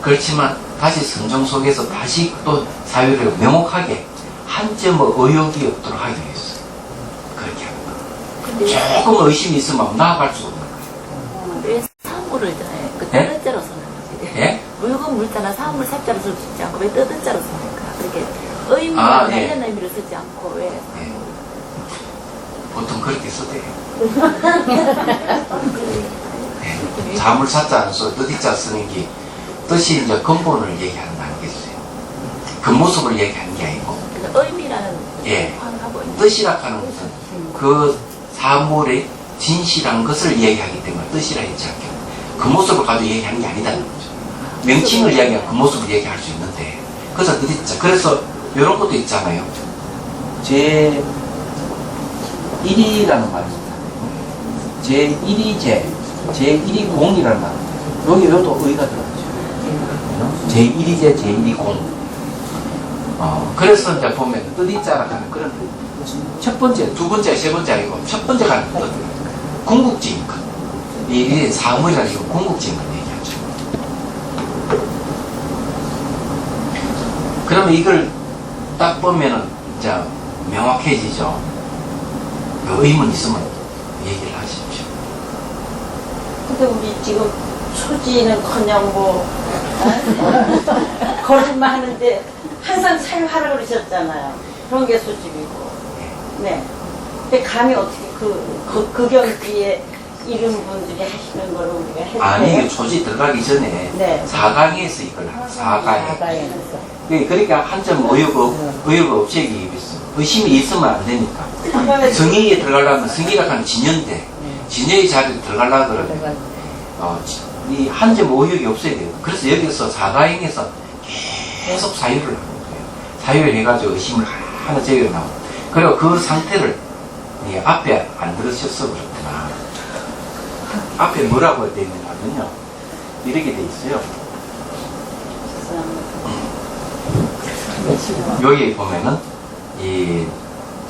그렇지만 다시 성정 속에서 다시 또 사유를 명확하게 한 점의 의혹이 없도록 하기 위해서 그렇게 하는 거예요. 근데 조금 의심이 있으면 나아갈 수 없는 거예요. 왜 사물을 그 예? 떠든 자로 쓰는 거지? 예? 물건 물자나 사물 삽자로 쓰지 않고 왜 떠든 자로 쓰니까? 그렇게 의미와 아, 관련 예. 의미를 쓰지 않고 왜? 예. 보통 그렇게 써대요. 예. 자물 사자 안 써, 뜻이자 쓰는 게 뜻이 이제 근본을 얘기한다는 게 있어요. 그 모습을 얘기하는 게 아니고, 그 의미라는 예. 하고 있는 뜻이라 하는 것은 그 사물의 진실한 것을 얘기하기 때문에 뜻이라 했지 않겠나. 그 모습을 가지고 얘기하는 게 아니다는 거죠. 명칭을 이야기하면 그 모습을 얘기할 수 있는데, 그래서 뜻이자. 그래서 이런 것도 있잖아요. 제 1이라는 말이 있잖아요. 제 1이 제 1이 공이라는 말. 여기도 의가 들어가죠. 제 1이 제 1이 공. 그래서 이제 보면 뜻이자라 하는 그런 첫 번째, 두 번째, 세 번째 아니고 첫 번째가 하는 뜻. 궁극지니까. 이 사물이라는 건 궁극지인 걸 얘기하죠. 그러면 이걸 딱 보면은 이제 명확해지죠. 의문 있으면 얘기를 하십시오. 근데 우리 지금 초지는커녕 뭐 걸음만 하는데 항상 사유하라고 그러셨잖아요. 그런 게 수집이고. 네. 근데 감히 어떻게 그 경지에 이런 분들이 하시는 거를 우리가 해도 아니, 돼요? 이게 초지 들어가기 전에 네. 4강에서 이걸 하는 4강에. 나가야겠어. 그러니까 한 점 의혹 없애기 위해서 의심이 있으면 안 되니까. 성의에 들어가려면 성의라 하는 진연대, 진여의 자리에 들어가려고 그러면 이 한 점 의혹이 없어야 돼요. 그래서 여기서 4가행에서 계속 사유를 하는 거예요. 사유를 해가지고 의심을 하나 제외로 나오고. 그리고 그 상태를 앞에 안 들으셨어 그렇구나. 앞에 뭐라고 되어 있는가 하면요. 이렇게 돼 있어요. 여기 보면은 이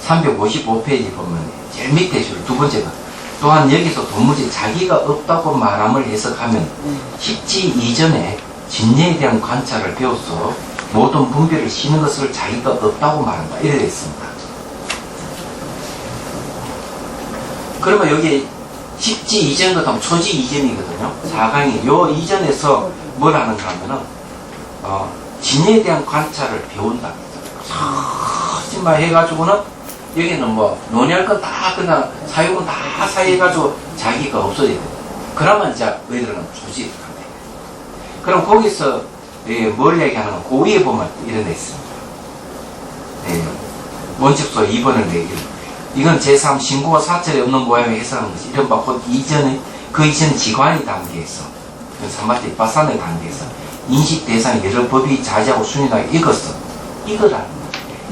355페이지 보면 제일 밑에 줄 두 번째가 또한 여기서 도무지 자기가 없다고 말함을 해석하면 십지 이전에 진리에 대한 관찰을 배워서 모든 분별을 쉬는 것을 자기가 없다고 말한다. 이래 되어 있습니다. 그러면 여기 십지 이전 같으면 초지 이전이거든요. 4강이 요 이전에서 뭘 하는가 하면은 진리에 대한 관찰을 배운다. 하지만 해가지고는 여기는 뭐 논의할 건 다 그냥 사육은 다 사유해가지고 자기가 없어야 돼. 그러면 이제 너희들은 조직을 한대. 그럼 거기서 뭘 얘기하는 건 그 위에 보면 이런 데 있습니다. 원칙소 2번을 얘기해요. 이건 제3 신고가 사찰에 없는 모양을 해석하는 것이 이른바 곧 이전에 그 이전 지관이 단계에서 3마트 입바산의 단계에서 인식 대상 여러 법이 자제하고 순위하게 이거라는 거예요.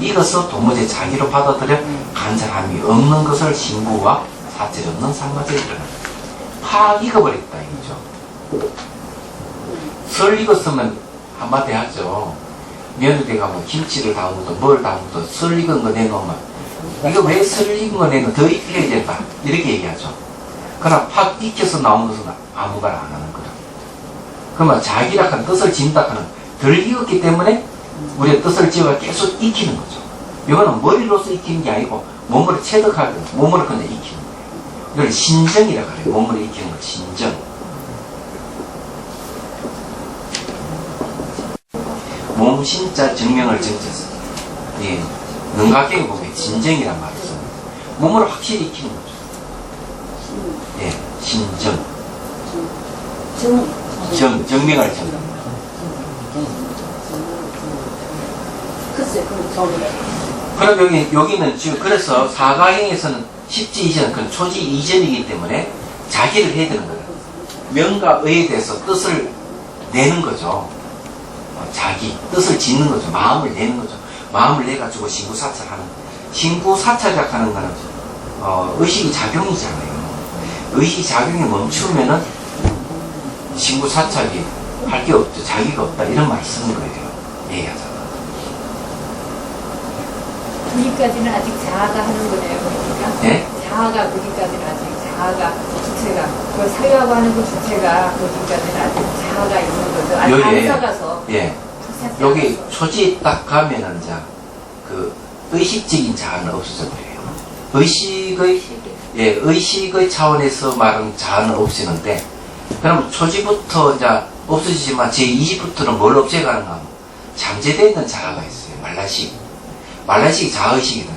이것을 도무지 자기로 받아들여 간절함이 없는 것을 신구와 사찰이 없는 상가제에 일어납니다. 팍 익어버렸다 이거죠. 설 익었으면 한마디 하죠. 며느리 가면 김치를 담은 것도 뭘 담은 것도 설 익은 거 내놓으면 이거 왜 설 익은 거 내놓으면 더 익혀야 된다 이렇게 얘기하죠. 그러나 팍 익혀서 나온 것은 아무 말 안 하는 거다. 그러면 자기라 하는 뜻을 지은다 하는 덜 익었기 때문에 우리의 뜻을 지어가 계속 익히는 거죠. 이거는 머리로서 익히는 게 아니고 몸으로 체득하고 몸으로 그냥 익히는 거예요. 이걸 신정이라고 그래요. 몸으로 익히는 걸 신정. 몸, 신자, 증명을 정체서. 능각경에 보면 신정이란 말을 씁니다. 몸으로 확실히 익히는 거죠. 신정. 증명을 정답. 글쎄, 그럼 여기는 지금 그래서 사가행에서는 십지 이전, 그건 초지 이전이기 때문에 자기를 해야 되는 거예요. 명과 의에 대해서 뜻을 내는 거죠. 자기 뜻을 짓는 거죠. 마음을 내는 거죠. 마음을 내가지고 신구사찰하는 거예요. 신구사찰작하는 거는 의식이 작용이잖아요. 의식이 작용이 멈추면은 신구사찰이 할 게 없죠. 자기가 없다 이런 말 쓰는 거예요. 얘기하자면. 거기까지는 아직 자아가 하는 거네요. 그러니까. 예? 자아가 거기까지는 아직 자아가 주체가 그걸 사유하고 하는 그 주체가 거기까지는 아직 자아가 있는 거죠. 아직 여기, 안 싸가서. 예. 여기 초지에 딱 가면은 이제 그 의식적인 자아는 없어져 버려요. 의식의 차원에서 말하는 자아는 없어지는데, 그럼 초지부터 이제 없어지지만 제20부터는 뭘 없애가는가 하면 잠재되어 있는 자아가 있어요. 말라식이 자아의식이든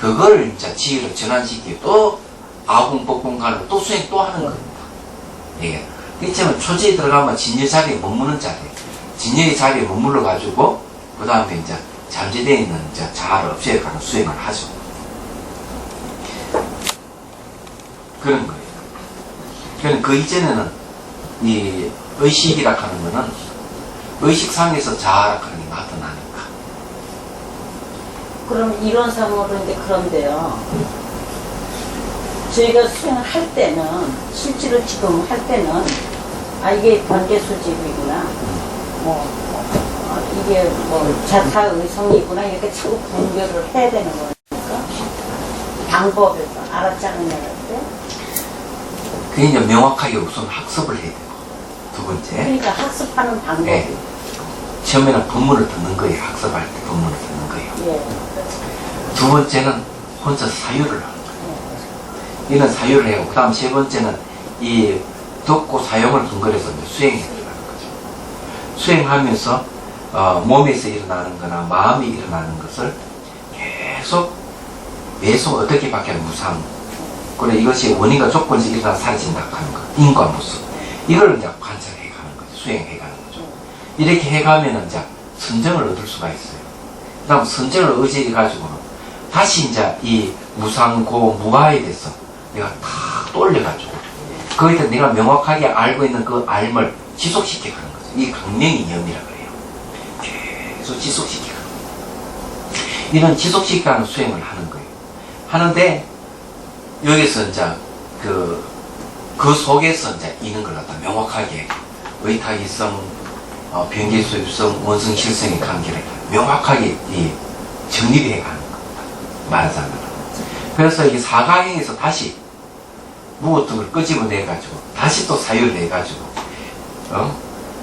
그걸 이제 지혜로 전환시키고 또 아궁법궁가는 또 수행 또 하는 겁니다. 예. 그렇지만 초지에 들어가면 진여 자리에 머무는 자리에 진여의 자리에 머물러 가지고 그 다음에 이제 잠재되어 있는 이제 자아를 없애가는 수행을 하죠. 그런 거예요. 그러니까 그 이전에는 이 의식이라 하는 거는 의식상에서 자아라 하는 게 나타나니까. 그럼 이론상으로 이제 그런데요. 저희가 수행을 할 때는 실제로 지금 할 때는 이게 번개 수집이구나. 이게 자타의성이구나 이렇게 자꾸 분별을 해야 되는 거니까 방법에서 알았잖아요. 때. 그게 이제 명확하게 우선 학습을 해야 되고, 두 번째. 그러니까 학습하는 방법이. 네. 처음에는 본문을 듣는 거예요. 학습할 때 본문을 듣는 거예요. 예. 두 번째는 혼자 사유를 하는 거예요. 이는 사유를 해요. 그 다음 세 번째는 이 듣고 사용을 근거해서 수행에 들어가는 거죠. 수행하면서 몸에서 일어나는 거나 마음이 일어나는 것을 계속 어떻게 밖에 무상. 그래 이것이 원인과 조건에서 일어나 사라진다 하는 거. 인과 모습. 이걸 이제 관찰해 가는 거죠. 수행해 가는 거죠. 이렇게 해가면은 이제 선정을 얻을 수가 있어요. 그 다음 선정을 의지해 가지고는 다시 이제 이 무상고 무아에 대해서 내가 탁 떠올려가지고 거기에 대해서 내가 명확하게 알고 있는 그 알을 지속시켜 가는 거죠. 이 강명이 염이라 그래요. 계속 지속시켜 가는 거예요. 이런 지속시켜 가는 수행을 하는 거예요. 하는데 여기서 이제 그 속에서 이제 있는 걸 갖다 명확하게 의타기성, 변계소입성, 원성실성의 관계를 명확하게 정립해 가는 겁니다. 말하자면. 그래서 이 사가행에서 다시 무엇든 걸 끄집어내가지고 다시 또 사유를 내가지고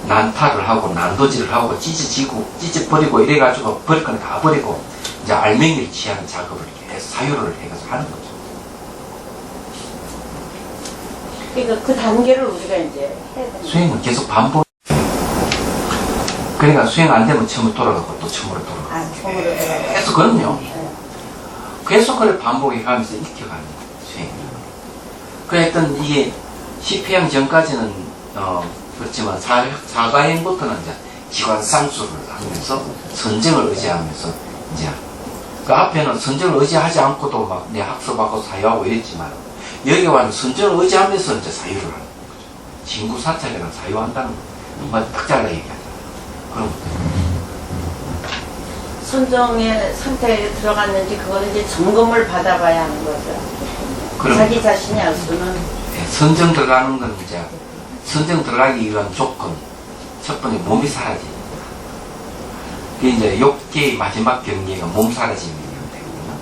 난타를 하고 난도질을 하고 찢어버리고 이래가지고 버릴 건 다 버리고 이제 알맹이를 취하는 작업을 계속 사유를 해가지고 하는 거죠. 그러니까 그 단계를 우리가 이제 해야 되는 수행은 계속 반복. 그러니까 수행 안 되면 처음으로 돌아가고 또 처음으로 돌아가고. 처음으로 돌아가고. 계속 그럼요. 네. 계속 그걸 반복해 가면서 익혀가는 거예요. 수행이라는. 그랬던 이게 10회양 전까지는 그렇지만 사가행부터는 이제 기관상수를 하면서 선정을 의지하면서 이제 그 앞에는 선정을 의지하지 않고도 막 내 학습하고 사유하고 이랬지만 여기 와는 선정을 의지하면서 이제 사유를 하는 거죠. 진구사찰이랑 사유한다는 거. 정말 딱 잘라 얘기하잖아요. 그럼 선정의 상태에 들어갔는지 그거는 이제 점검을 받아봐야 하는 거죠. 그럼 자기 자신이 알 수는. 선정 들어가는 건 이제 선정 들어가기 위한 조건 첫 번째 몸이 사라집니다. 그게 이제 욕계의 마지막 경계가 몸 사라짐이 되거든요.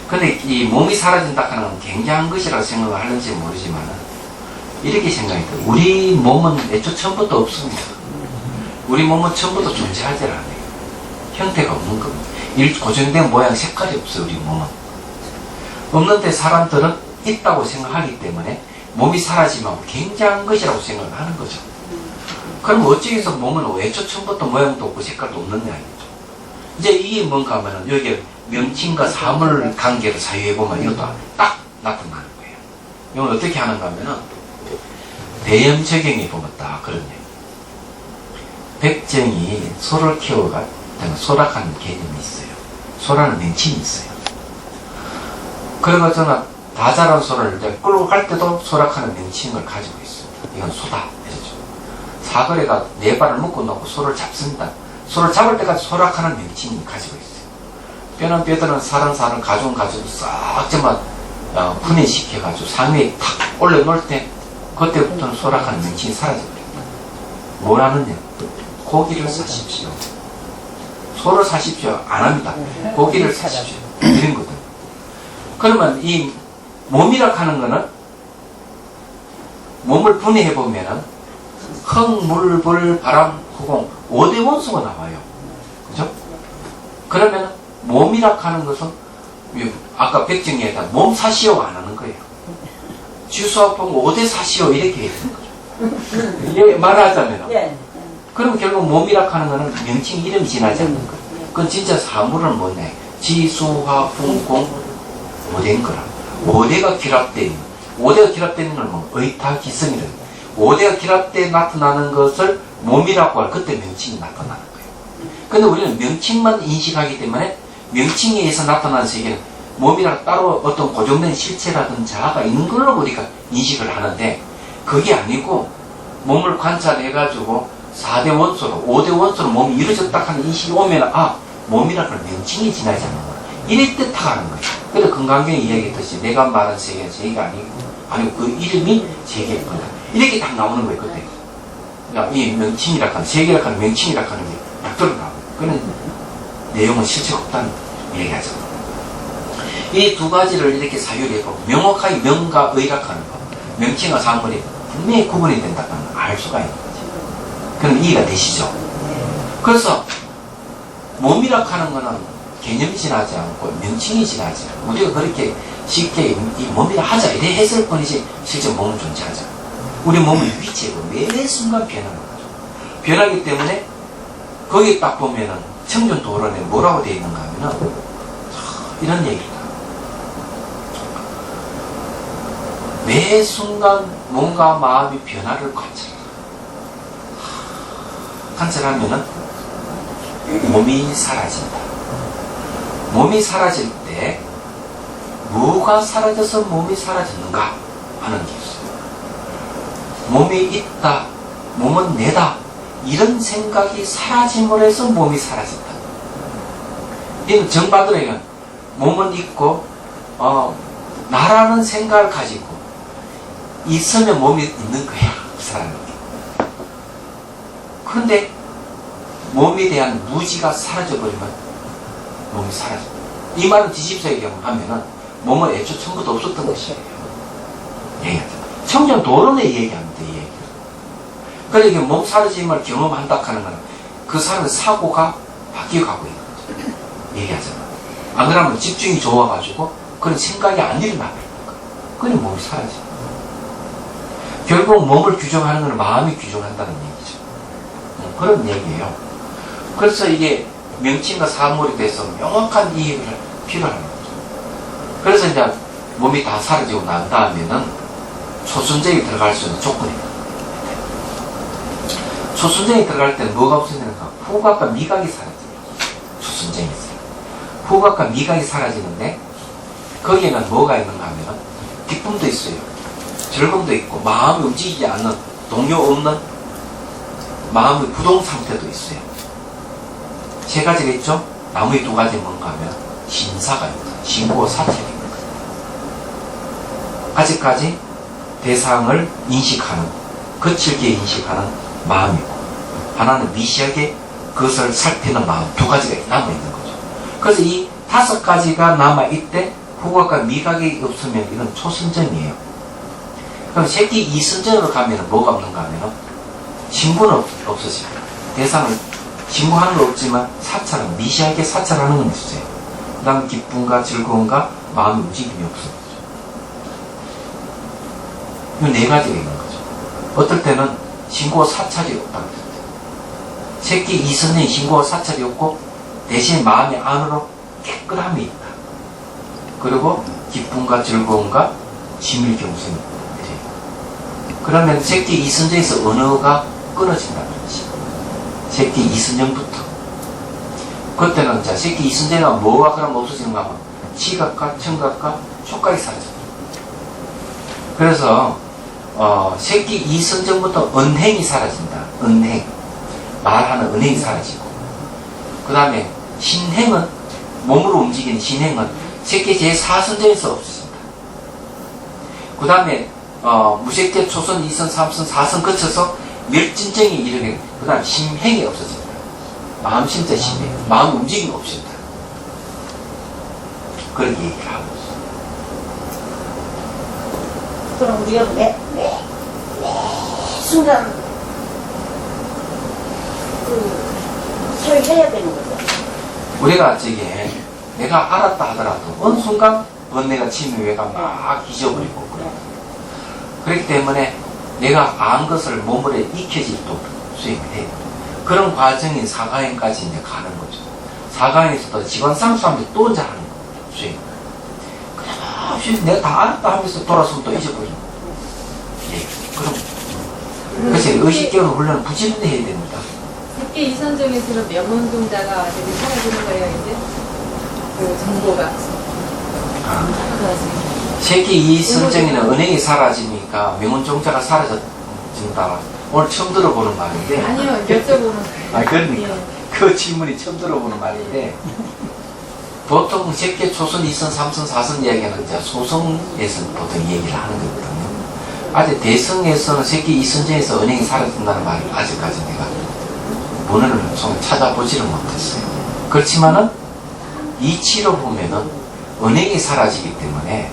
근데 이 몸이 사라진다 하는 건 굉장한 것이라고 생각을 하는지 모르지만 이렇게 생각해요. 우리 몸은 애초 처음부터 없습니다. 우리 몸은 처음부터 존재하지 않아요. 형태가 없는 겁니다. 고정된 모양 색깔이 없어요. 우리 몸은. 없는데 사람들은 있다고 생각하기 때문에 몸이 사라지면 굉장한 것이라고 생각을 하는 거죠. 그럼 어찌 해서 몸은 애초 처음부터 모양도 없고 색깔도 없는 게 아니죠. 이제 이게 뭔가 하면은 여기 명칭과 사물 관계를 사유해보면 이것도 딱 나타나는 거예요. 이건 어떻게 하는가 하면은 대염적용에 보면 딱 그렇네요. 백정이 소를 키워가 소라하는 개념이 있어요. 소라는 명칭이 있어요. 그리고 저는 다 자란 소를 이제 끌고 갈 때도 소라하는 명칭을 가지고 있습니다. 이건 소다. 이러죠. 사거리가 네 발을 묶어 놓고 소를 잡습니다. 소를 잡을 때까지 소락하는 명칭이 가지고 있어요. 뼈는 뼈들은 살은 가죽은 가죽 싹 정말 분해시켜가지고 상위에 탁 올려놓을 때 그때부터는 소락하는 명칭이 사라집니다. 뭐라느냐? 고기를 사십시오. 소를 사십시오. 안 합니다. 고기를 사십시오. 이런 거든. 그러면 이 몸이라 하는 거는 몸을 분해해 보면은 흙, 물, 불, 바람, 후공 5대 원소가 나와요. 그죠? 그러면 몸이라 하는 것은 아까 백정에다 몸 사시오 안 하는 거예요. 주수합봉 5대 사시오 이렇게 해야 되는 거죠. 이렇게 말하자면 네. 그럼 결국 몸이라 하는 거는 명칭 이름이 지나지 않는 거예요. 그건 진짜 사물을 못 내. 지수화, 풍공 5대인 거라. 5대가 결합되어 있는 5대가 결합되어 있는 건 뭐 의타기성이라는 거예요. 5대가 결합되어 나타나는 것을 몸이라고 할 그때 명칭이 나타나는 거예요. 근데 우리는 명칭만 인식하기 때문에 명칭에 의해서 나타나는 세계는 몸이랑 따로 어떤 고정된 실체라든지 자아가 있는 걸로 우리가 인식을 하는데 그게 아니고 몸을 관찰해가지고 4대 원소로 5대 원소로 몸이 이루어졌다 하는 인식이 오면 몸이라는 명칭이 지나지 않는 거야. 이럴 때 타가는 거야. 그래서 건강경에 이야기했듯이 내가 말한 세계는 세계가 아니고 그 이름이 세계일 거다. 이렇게 딱 나오는 거예요 그때. 그러니까 이 명칭이라 하는 세계라 하는 명칭이라 하는 게 딱 들어나와요. 그런 내용은 실체가 없다는 얘기하죠. 이 두 가지를 이렇게 사유리해보고 명확하게 명과 의라 하는 거 명칭과 사물이 분명히 구분이 된다는 걸 알 수가 있는 거죠. 그럼 이해가 되시죠? 그래서 몸이라 하는 거는 개념이 지나지 않고 명칭이 지나지 않고 우리가 그렇게 쉽게 이 몸이라 하자 이래 했을 뿐이지 실제 몸은 존재하지 않아요. 우리 몸은 위치고 매 순간 변하는 거죠. 변하기 때문에 거기 딱 보면은 청정도론에 뭐라고 되어 있는가 하면은 이런 얘기입니다. 매 순간 몸과 마음이 변화를 관찰하면은 몸이 사라진다. 몸이 사라질 때 뭐가 사라져서 몸이 사라지는가 하는 게 있어요. 몸이 있다, 몸은 내다 이런 생각이 사라짐으로 해서 몸이 사라진다. 이는 정반대로는 몸은 있고 나라는 생각을 가지고 있으면 몸이 있는 거야. 사람이. 그런데 몸에 대한 무지가 사라져버리면 몸이 사라져. 이 말은 뒤집어 얘기하면은 몸은 애초 처음부터 없었던 것이에요. 얘기하죠. 청정 도론에 얘기합니다. 이 얘기를. 그러니까 몸 사라짐을 경험한다 하는 거는 그 사람의 사고가 바뀌어가고 있는 거죠. 얘기하잖아. 안 그러면 집중이 좋아가지고 그런 생각이 안 일어나버리는 거야. 그러니 몸이 사라져. 결국 몸을 규정하는 건 마음이 규정한다는 얘기죠. 그런 얘기예요. 그래서 이게 명칭과 사물에 대해서 명확한 이해가 필요한 거죠. 그래서 이제 몸이 다 사라지고 난 다음에는 초순정이 들어갈 수 있는 조건입니다. 초순정이 들어갈 때는 뭐가 없어지는가? 후각과 미각이 사라져요. 초순정이 있어요. 후각과 미각이 사라지는데 거기에는 뭐가 있는가 하면 기쁨도 있어요. 즐거움도 있고 마음이 움직이지 않는 동요 없는 마음의 부동 상태도 있어요. 세 가지가 있죠? 나머지 두 가지 뭔가 하면 신사가 있다. 신고 사찰이 있는 거예요. 아직까지 대상을 인식하는 거칠게 인식하는 마음이고 하나는 미시하게 그것을 살피는 마음 두 가지가 남아있는 거죠. 그래서 이 5가지가 남아있대 후각과 미각이 없으면 이건 초선정이에요. 그럼 새끼 이선정으로 가면 뭐가 없는가 하면 신고는 없어집니다. 대상을 신고하는 건 없지만 사찰은 미시하게 사찰하는 건 있어요. 그 다음 기쁨과 즐거움과 마음의 움직임이 없어요. 이 4가지가 있는 거죠. 어떨 때는 신고 사찰이 없다고 했어요. 새끼 이선정이 신고와 사찰이 없고 대신 마음의 안으로 깨끗함이 있다. 그리고 기쁨과 즐거움과 심일경성이 있다. 그러면 새끼 이선정에서 언어가 끊어진다는 거지. 새끼 이선정부터. 그때는 자 새끼 이선정가 뭐가 그럼 없어지는가 하면 시각과 청각과 촉각이 사라집니다. 그래서 새끼 이선정부터 언행이 사라진다. 언행. 말하는 언행이 사라지고. 그 다음에 신행은, 몸으로 움직이는 신행은 새끼 제4선정에서 없어진다. 그 다음에 무색제, 초선, 2선, 3선, 4선 거쳐서 멸진정이 이르게, 그 다음 심행이 없어진다. 마음, 심자, 심행. 마음 움직임이 없어진다. 그렇게 얘기를 하고 있어요. 그럼 우리가 매 순간 소유해야 되는 거죠. 우리가 내가 알았다 하더라도 어느 순간 번뇌가 침입해가 막 잊어버리고 그래. 그렇기 때문에 내가 안 것을 몸으로 익혀지도록 수행을 해요. 그런 과정인 사가행까지 이제 가는 거죠. 사가행에서도 지관상수하면서 또 이제 하는 거예요. 수행. 그냥 내가 다 알았다 하면서 돌아서면 또 잊어버리는 거예요. 예. 그래서 의식적으로 훈련을 부지런히 해야 됩니다. 새끼 이선정에서는 명운동자가 되게 사라지는 거예요, 이제? 그 정보가. 새끼 이선정에는 은행이 사라지니까 명운종자가 사라진다. 오늘 처음 들어보는 말인데. 아니요, 여쭤보는 거예요. 그러니까. 예. 그 질문이 처음 들어보는 말인데. 보통 새끼 초선, 2선, 3선, 4선 이야기는 이제 소성에서 보통 얘기를 하는 거거든요. 아직 대성에서는 새끼 이선정에서 은행이 사라진다는 말을 아직까지 내가 문헌을 찾아보지를 못했어요. 그렇지만은 이치로 보면은 은행이 사라지기 때문에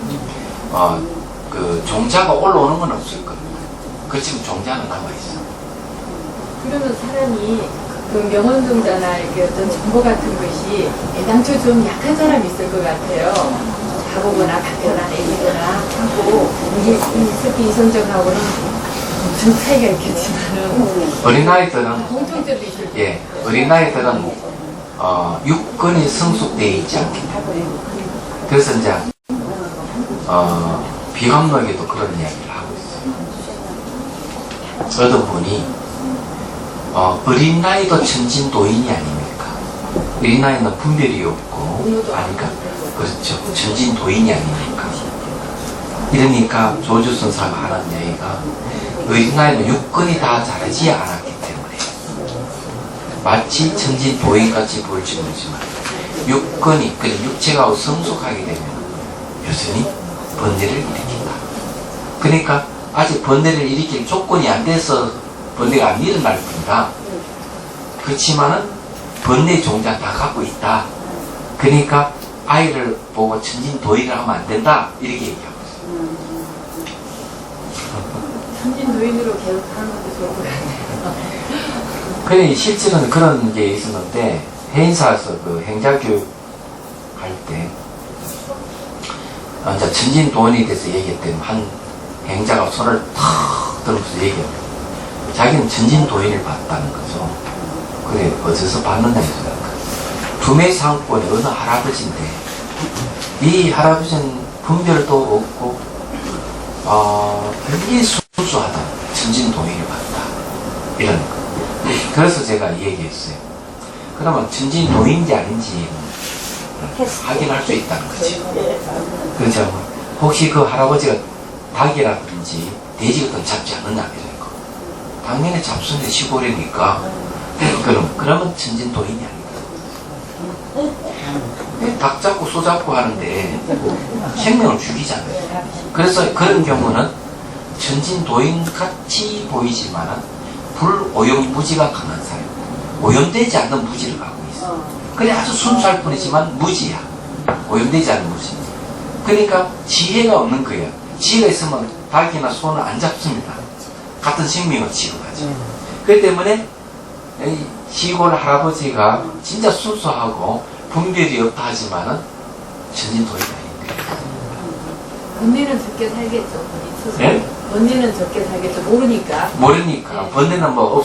그 종자가 올라오는 건 없을 겁니다. 그렇지만 종자는 남아있어. 그러면 사람이 그 명운동자나 이렇게 어떤 정보 같은 것이 애당초 좀 약한 사람이 있을 것 같아요. 가보거나 가거나 내리거나 하고 이 새끼 이선정하고는 엄청 차이가 있겠지만은 어린아이들은 공통점도 있을 거예요. 예, 어린아이들은 육근이 성숙되어 있지 않기 때문에 그래서 이제 비감록에도 그런 이야기를 하고 있어요. 어떤 분이 어린 나이도 천진도인이 아닙니까? 어린 나이는 분별이 없고 아니까 그렇죠. 천진도인이 아닙니까? 이러니까 조주선사가 하는 이야기가 어린 나이는 육근이 다 자라지 않았기 때문에 마치 천진도인같이 보일지 모르지만 육근이 그 육체가 성숙하게 되면 여전히 번뇌를 일으킨다. 그러니까 아직 번뇌를 일으킬 조건이 안 돼서 번뇌가 안 일어날 뿐이다. 그렇지만은 번뇌 종자 다 갖고 있다. 그러니까 아이를 보고 천진도인을 하면 안 된다. 이렇게 얘기하고 있어요. 천진도인으로 계속 하는 것도 좋을 것 같아요. 그래 실제로는 그런 게 있었는데 해인사에서 그 행자교육 할 때 이제 천진도인에 대해서 얘기했더니 한 행자가 손을 탁 들면서 얘기해요. 자기는 천진도인을 봤다는 거죠. 그래 어디서 봤느냐 해서 두매 상권의 어느 할아버지인데 이 할아버지는 분별도 없고 굉장히 순수하다. 천진도인을 봤다. 이런 거. 그래서 제가 얘기했어요. 그러면 천진도인인지 아닌지 확인할 수 있다는 거지. 그렇죠. 혹시 그 할아버지가 닭이라든지 돼지 같은 거 잡지 않느냐 이런 거. 당연히 잡수는데 시골이니까 그러면 천진도인이 아니다. 닭 잡고 소 잡고 하는데 생명을 죽이잖아요. 그래서 그런 경우는 천진도인 같이 보이지만 불오염무지가 강한 사람, 오염되지 않는 무지를 갖고 있어. 그래 아주 순수할 뿐이지만 무지야. 오염되지 않는 무지. 그러니까 지혜가 없는 거예요. 지혜가 있으면 닭이나 소는 안 잡습니다. 같은 생명을 취급하죠. 그렇기 때문에 이 시골 할아버지가 진짜 순수하고 분별이 없다 하지만은 천진도인이 아닌데. 언니는 적게 살겠죠. 네? 언니는 적게 살겠죠. 모르니까. 모르니까 번뇌는 뭐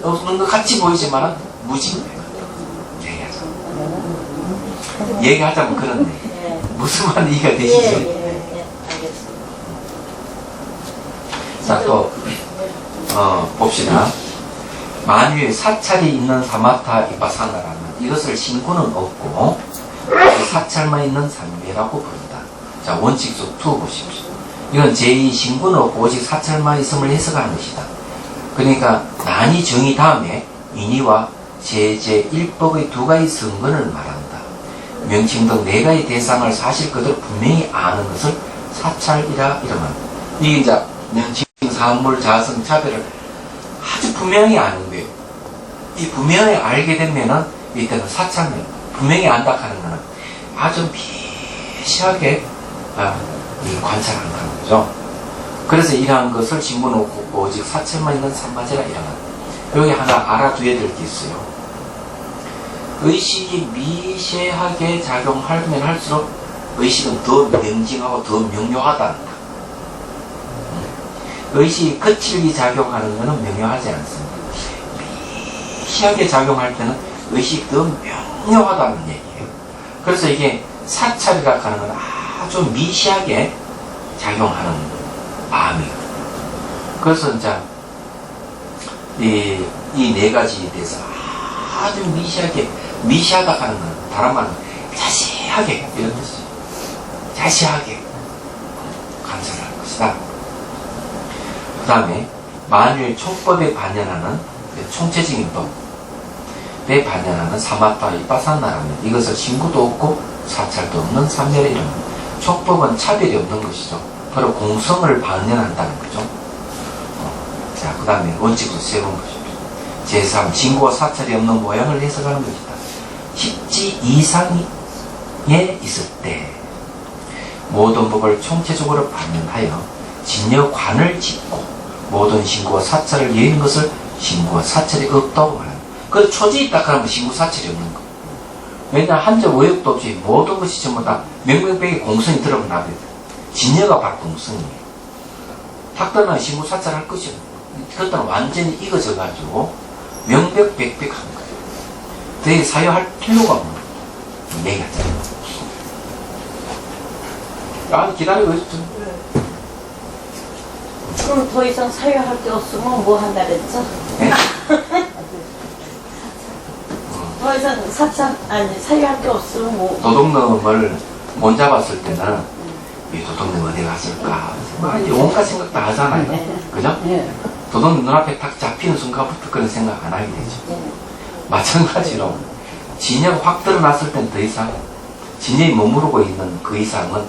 없는 것 같이 보이지만은 무지입니다. 얘기하자면 그런데 무슨 말 이해가 되시죠? 알겠습니다. 자, 또 봅시다. 만유에 사찰이 있는 사마타 이바사나라는 이것을 신구는 없고 사찰만 있는 삼매라고 부른다. 자, 원칙수 2 보십시오. 이건 제2 신고는 없고 오직 사찰만 있음을 해석하는 것이다. 그러니까 난이 정의 다음에 인의와 제재 1법의 두 가지 성건을 말한다. 명칭 등 네 가지 대상을 사실 그대로 분명히 아는 것을 사찰이라 이름한다. 이게 이제 명칭, 사물, 자성, 차별을 아주 분명히 아는 거예요. 이 분명히 알게 되면은 이때는 사찰을 분명히 안다 하는 거는 아주 미세하게 이 관찰한다는 거죠. 그래서 이러한 것을 신분 없고 오직 사찰만 있는 삼바제라 이름한다. 여기 하나 알아둬야 될 게 있어요. 의식이 미세하게 작용하면 할수록 의식은 더 명징하고 더 명료하다는 거. 의식이 거칠게 작용하는 것은 명료하지 않습니다. 미세하게 작용할 때는 의식이 더 명료하다는 얘기예요. 그래서 이게 사찰이라 하는 건 아주 미세하게 작용하는 마음이에요. 그래서 이제 이 네 가지에 대해서 아주 미세하다 하는 건 다른 말은 자세하게 이런 뜻이에요. 자세하게 관찰할 것이다. 그 다음에 만일 총법에 반연하는 총체적인 법에 반연하는 사마타 이빠산나라면 이것을 신구도 없고 사찰도 없는 삼멸의 이름. 총법은 차별이 없는 것이죠. 바로 공성을 반연한다는 거죠. 자, 그 다음에 원칙으로 세 번 보십시오. 제3, 신고와 사찰이 없는 모양을 해석하는 것이다. 십지 이상에 있을 때 모든 법을 총체적으로 반영하여 진여관을 짓고 모든 신고와 사찰을 여는 것을 신고와 사찰이 없다고 말합니다. 그 초지에 딱 하면 신고 사찰이 없는 거. 왜냐하면 한점 의혹도 없이 모든 것이 전부 다 명명백의 공성이 들어가면 나거든. 진여가 바로 공성이에요. 탁달은 신고 사찰 할 것이 없는 거예요. 그것들은 완전히 익어져가지고 명백백백한 거예요. 되게 사유할 필요가 없는 거예요. 얘기하잖아요. 아, 기다리고 있었죠. 그럼 더 이상 사유할 게 없으면 뭐 한다 그랬죠? 네? 더 이상 사유할 게 없으면 뭐. 도둑놈을 못 잡았을 때는 이 도둑놈 어디 갔을까? 막 이제 온갖 생각 다 하잖아요. 그죠? 도둑놈 눈앞에 딱 잡히는 순간부터 그런 생각 안 하게 되죠. 마찬가지로 진여가 확 드러났을 땐 더 이상 진여에 머무르고 있는 그 이상은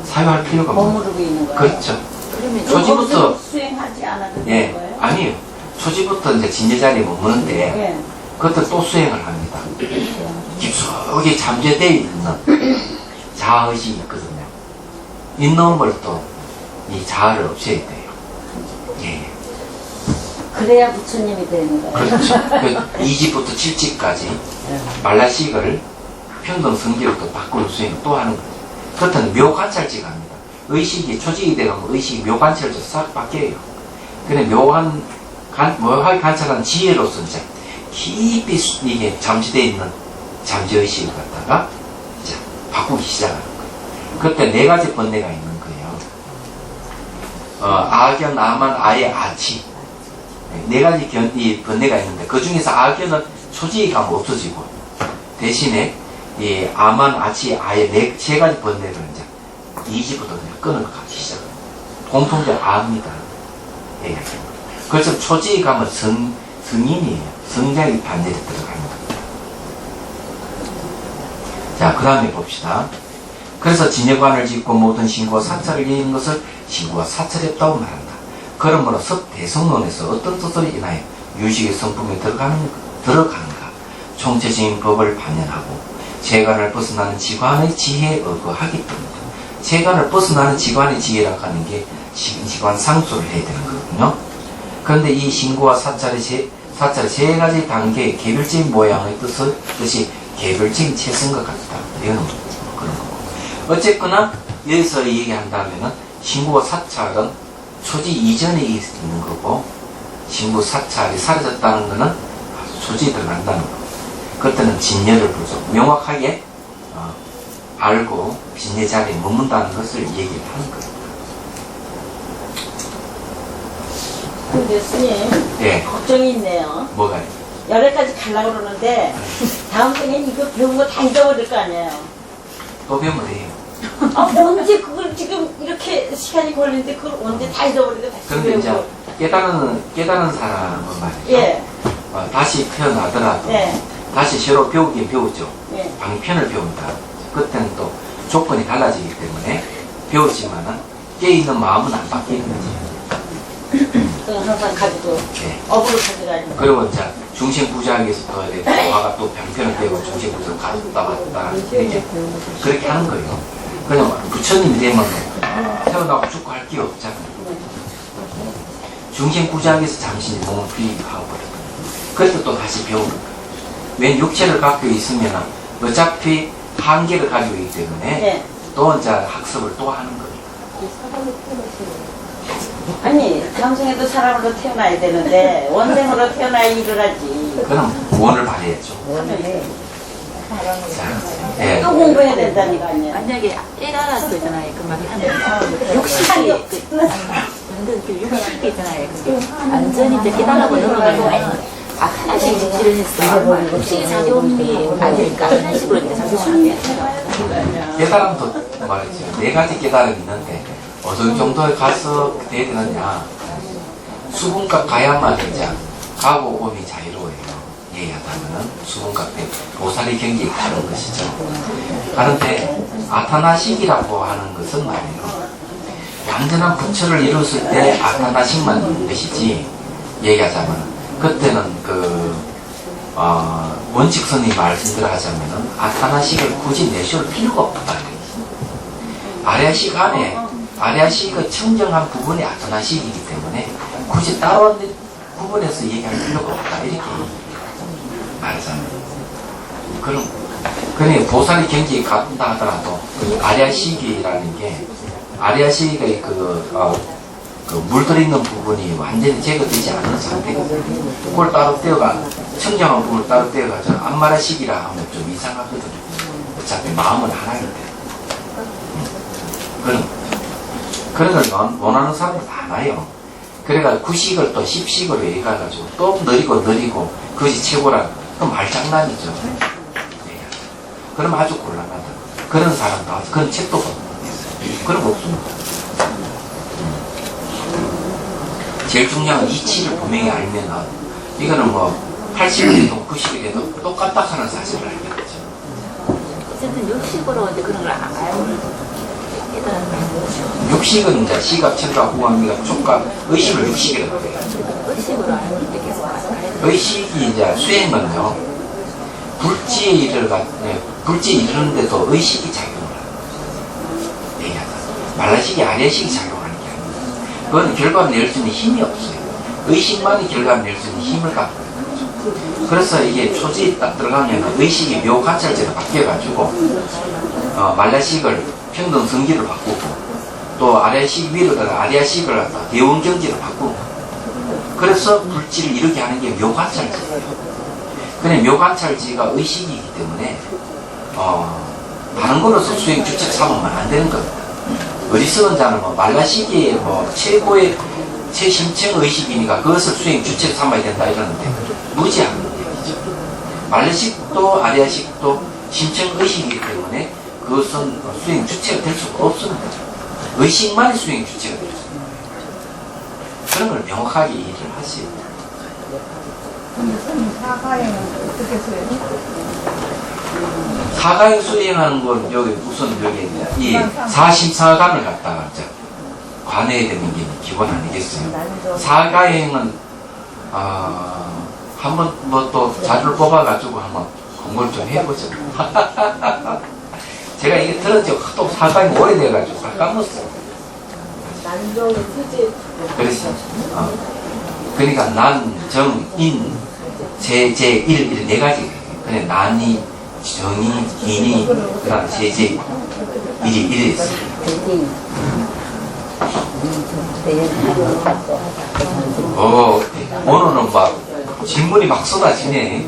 사유할 필요가 없는 머무르고 있는 거예요. 그렇죠. 그러면 초지부터 수행하지 않아도 되는 예, 거예요? 아니에요. 초지부터 이제 진여 자리에 머무는데 예. 그것도 또 수행을 합니다. 깊숙이 잠재되어 있는 자아의식이 있거든요. 있는 걸 또 이 자아를 없애야 돼요. 예. 그래야 부처님이 되는 거예요. 그렇죠. 2집부터 7집까지 말라식을 평등 성기로 또 바꾸는 수행을 또 하는 거죠. 그렇다면 묘관찰지가 합니다. 의식이 초직이 되면 의식이 묘관찰로 싹 바뀌어요. 그래 묘하게 관찰하는 지혜로서 이제 깊이 이게 잠재되어 있는 잠재의식을 갖다가 이제 바꾸기 시작하는 거예요. 그때 네 가지 번뇌가 있는 거예요. 아견, 아만, 아예, 아치. 네 가지 이 번뇌가 있는데 그 중에서 아견은 초지에 가면 없어지고 대신에 이 아만, 아치, 아예 세 가지 번뇌를 이제 이집부터 그냥 끊어가기 시작합니다. 공통적 아입니다. 예. 그래서 초지에 가면 성인이에요. 성장이 반대로 들어가는 겁니다. 자, 그 다음에 봅시다. 그래서 진여관을 짓고 모든 신고와 사찰을 여는 것을 신고와 사찰이 없다고 말한다. 그러므로 섭대성론에서 어떤 뜻을 인하여 유식의 성품에 들어가는가? 총체적인 법을 반영하고 재관을 벗어나는 지관의 지혜에 의거하기 때문이다. 재관을 벗어나는 지관의 지혜라고 하는 게 지관 상수를 해야 되는 거거든요. 그런데 이 신고와 사찰의 세 가지 단계의 개별적인 모양의 뜻이 개별적인 체성과 같다. 이거는 그런 거고. 어쨌거나 여기서 얘기한다면은 신고와 사찰은 초지 이전에 있는 거고 신고 사찰이 사라졌다는 거는 초지에 들어간다는 거. 그때는 진여를 보죠. 명확하게 알고 진여 자리에 머문다는 것을 얘기를 하는 거예요. 근데 스님, 예. 걱정이 있네요. 뭐가요? 열애까지 가려고 그러는데 다음 생에 이거 배운 거 다 잊어버릴 거 아니에요. 또 배우면 돼요. 언제 그걸 지금 이렇게 시간이 걸리는데 그걸 언제 다 잊어버리고 다시 그런데 이제 배우고. 깨달은 사람은 말이죠. 예, 다시 태어나더라도 예, 다시 새로 배우긴 배우죠. 예. 방편을 배운다. 그때는 또 조건이 달라지기 때문에 배우지만은 깨있는 마음은 안 바뀌는 거지. 그건 항상 가지고 예. 업으로 가져가지고. 그리고 이제 중심구작에서 또 이렇게 화가 또 방편을 배우고 중심구작 갔다 왔다 이렇게 그렇게 하는 거예요. 그냥 부처님이 되면 태어나고 죽고 할 게 없잖아요. 중심구작에서 잠시 몸을 비하고 그래서 또 다시 배우는 거예요. 웬 육체를 갖고 있으면 어차피 한계를 가지고 있기 때문에 예. 또 이제 학습을 또 하는 거예요. 아니, 장성에도 사람으로 태어나야 되는데 원생으로 태어나야 일을 하지. 그럼 원을 발휘했죠. 자, 예. 또 공부해야 된다는 거 아니야. 만약에 깨달았어 있잖아요. 그 말이 하면 욕심이 완전 그 욕심이 있잖아요. 그게 완전히 이제 깨달라고 넘어가면 하나씩 지지를 했어. 욕심이 작용이 안 되니까 하나씩으로 이제 작용을 하게 깨달음도 말이죠. 네 가지 깨달음이 있는데 어느 정도에 가서 돼야 되느냐. 수분각 가야만 이제 가고 오미 자유로워요. 얘기하자면은 수분각 때 보살의 경기에 가는 것이죠. 그런데 아타나식이라고 하는 것은 말이에요. 완전한 부처를 이뤘을 때 아타나식만 있는 것이지 얘기하자면 그때는 원칙선이 말씀대로 하자면은 아타나식을 굳이 내세울 필요가 없다. 아리아식 안에 아리아식의 청정한 부분이 아타나식이기 때문에 굳이 따로 구분해서 얘기할 필요가 없다. 이렇게 말하잖아요. 그러니 보살의 경지에 간다 하더라도 아리아식이라는 게 아리아식의 물들어있는 부분이 완전히 제거되지 않은 상태거든요. 그걸 따로 떼어가, 청정한 부분을 따로 떼어가죠. 안마라식이라 하면 좀 이상하거든요. 어차피 마음은 하나인데. 그런 걸 원하는 사람은 많아요. 그래가 9식을 또 10식으로 얘기해가지고 또 느리고 그것이 최고라. 그럼 말장난이죠. 그럼 아주 곤란하다. 그런 사람도 아주 그런 책도 없어요. 그런 거 없습니다. 제일 중요한 이치를 분명히 알면은 이거는 뭐 80일에도 90일에도 똑같다 하는 사실을 알겠죠. 어쨌든 육식으로 이제 그런 걸 알고 깨달았는 육식은 이제 시각, 청각, 후각미각, 촉각, 의식을 육식이라고 해요. 의식으로 알고 이렇게 계속 알아야 돼. 의식이 이제 수행은요, 불지에 불지에 이르는데도 의식이 작용을 해요. 얘기하자. 말라식이 아래식이 작용하는 게 아니에요. 그건 결과를 낼 수 있는 힘이 없어요. 의식만이 결과를 낼 수 있는 힘을 갖고 있는 거죠. 그래서 이게 초지에 딱 들어가면 의식이 묘관찰제로 바뀌어가지고, 말라식을 평등 성기를 바꾸고, 또 아래식 위로 들어가 아리아식을 갖다 대원경지로 바꾸고, 그래서 불지를 이루게 하는 게 묘관찰제예요. 근데 묘관찰지가 의식이기 때문에 다른 거로서 수행 주책 삼으면 안 되는 겁니다. 어리석은 자는 뭐 말라시기에 뭐 최고의 최심층 의식이니까 그것을 수행 주책 삼아야 된다 이러는데 무지한 얘기죠. 말라식도 아리아식도 심층 의식이기 때문에 그것은 수행 주체가 될 수가 없습니다. 의식만이 수행 주체가 될 수 있습니다. 그런 걸 명확하게 이해를 하세요. 사과에는 어떻게 수행해요? 사가행 수행하는 건 여기 우선 여기 이 사심사관을 갖다가 이제 관해야 되는 게 기본 아니겠어요? 사가행은 한번 뭐 또 자료를 뽑아가지고 한번 공부를 좀 해보죠. 제가 이게 들었죠. 또 사가행 오래돼가지고 까먹었어요. 난정의 수지. 그래서 그러니까 난, 정, 인, 제, 일, 네 가지. 그래, 난이, 정이, 인이, 그 다음 제, 일이, 이랬어요. 오늘은 막, 질문이 막 쏟아지네.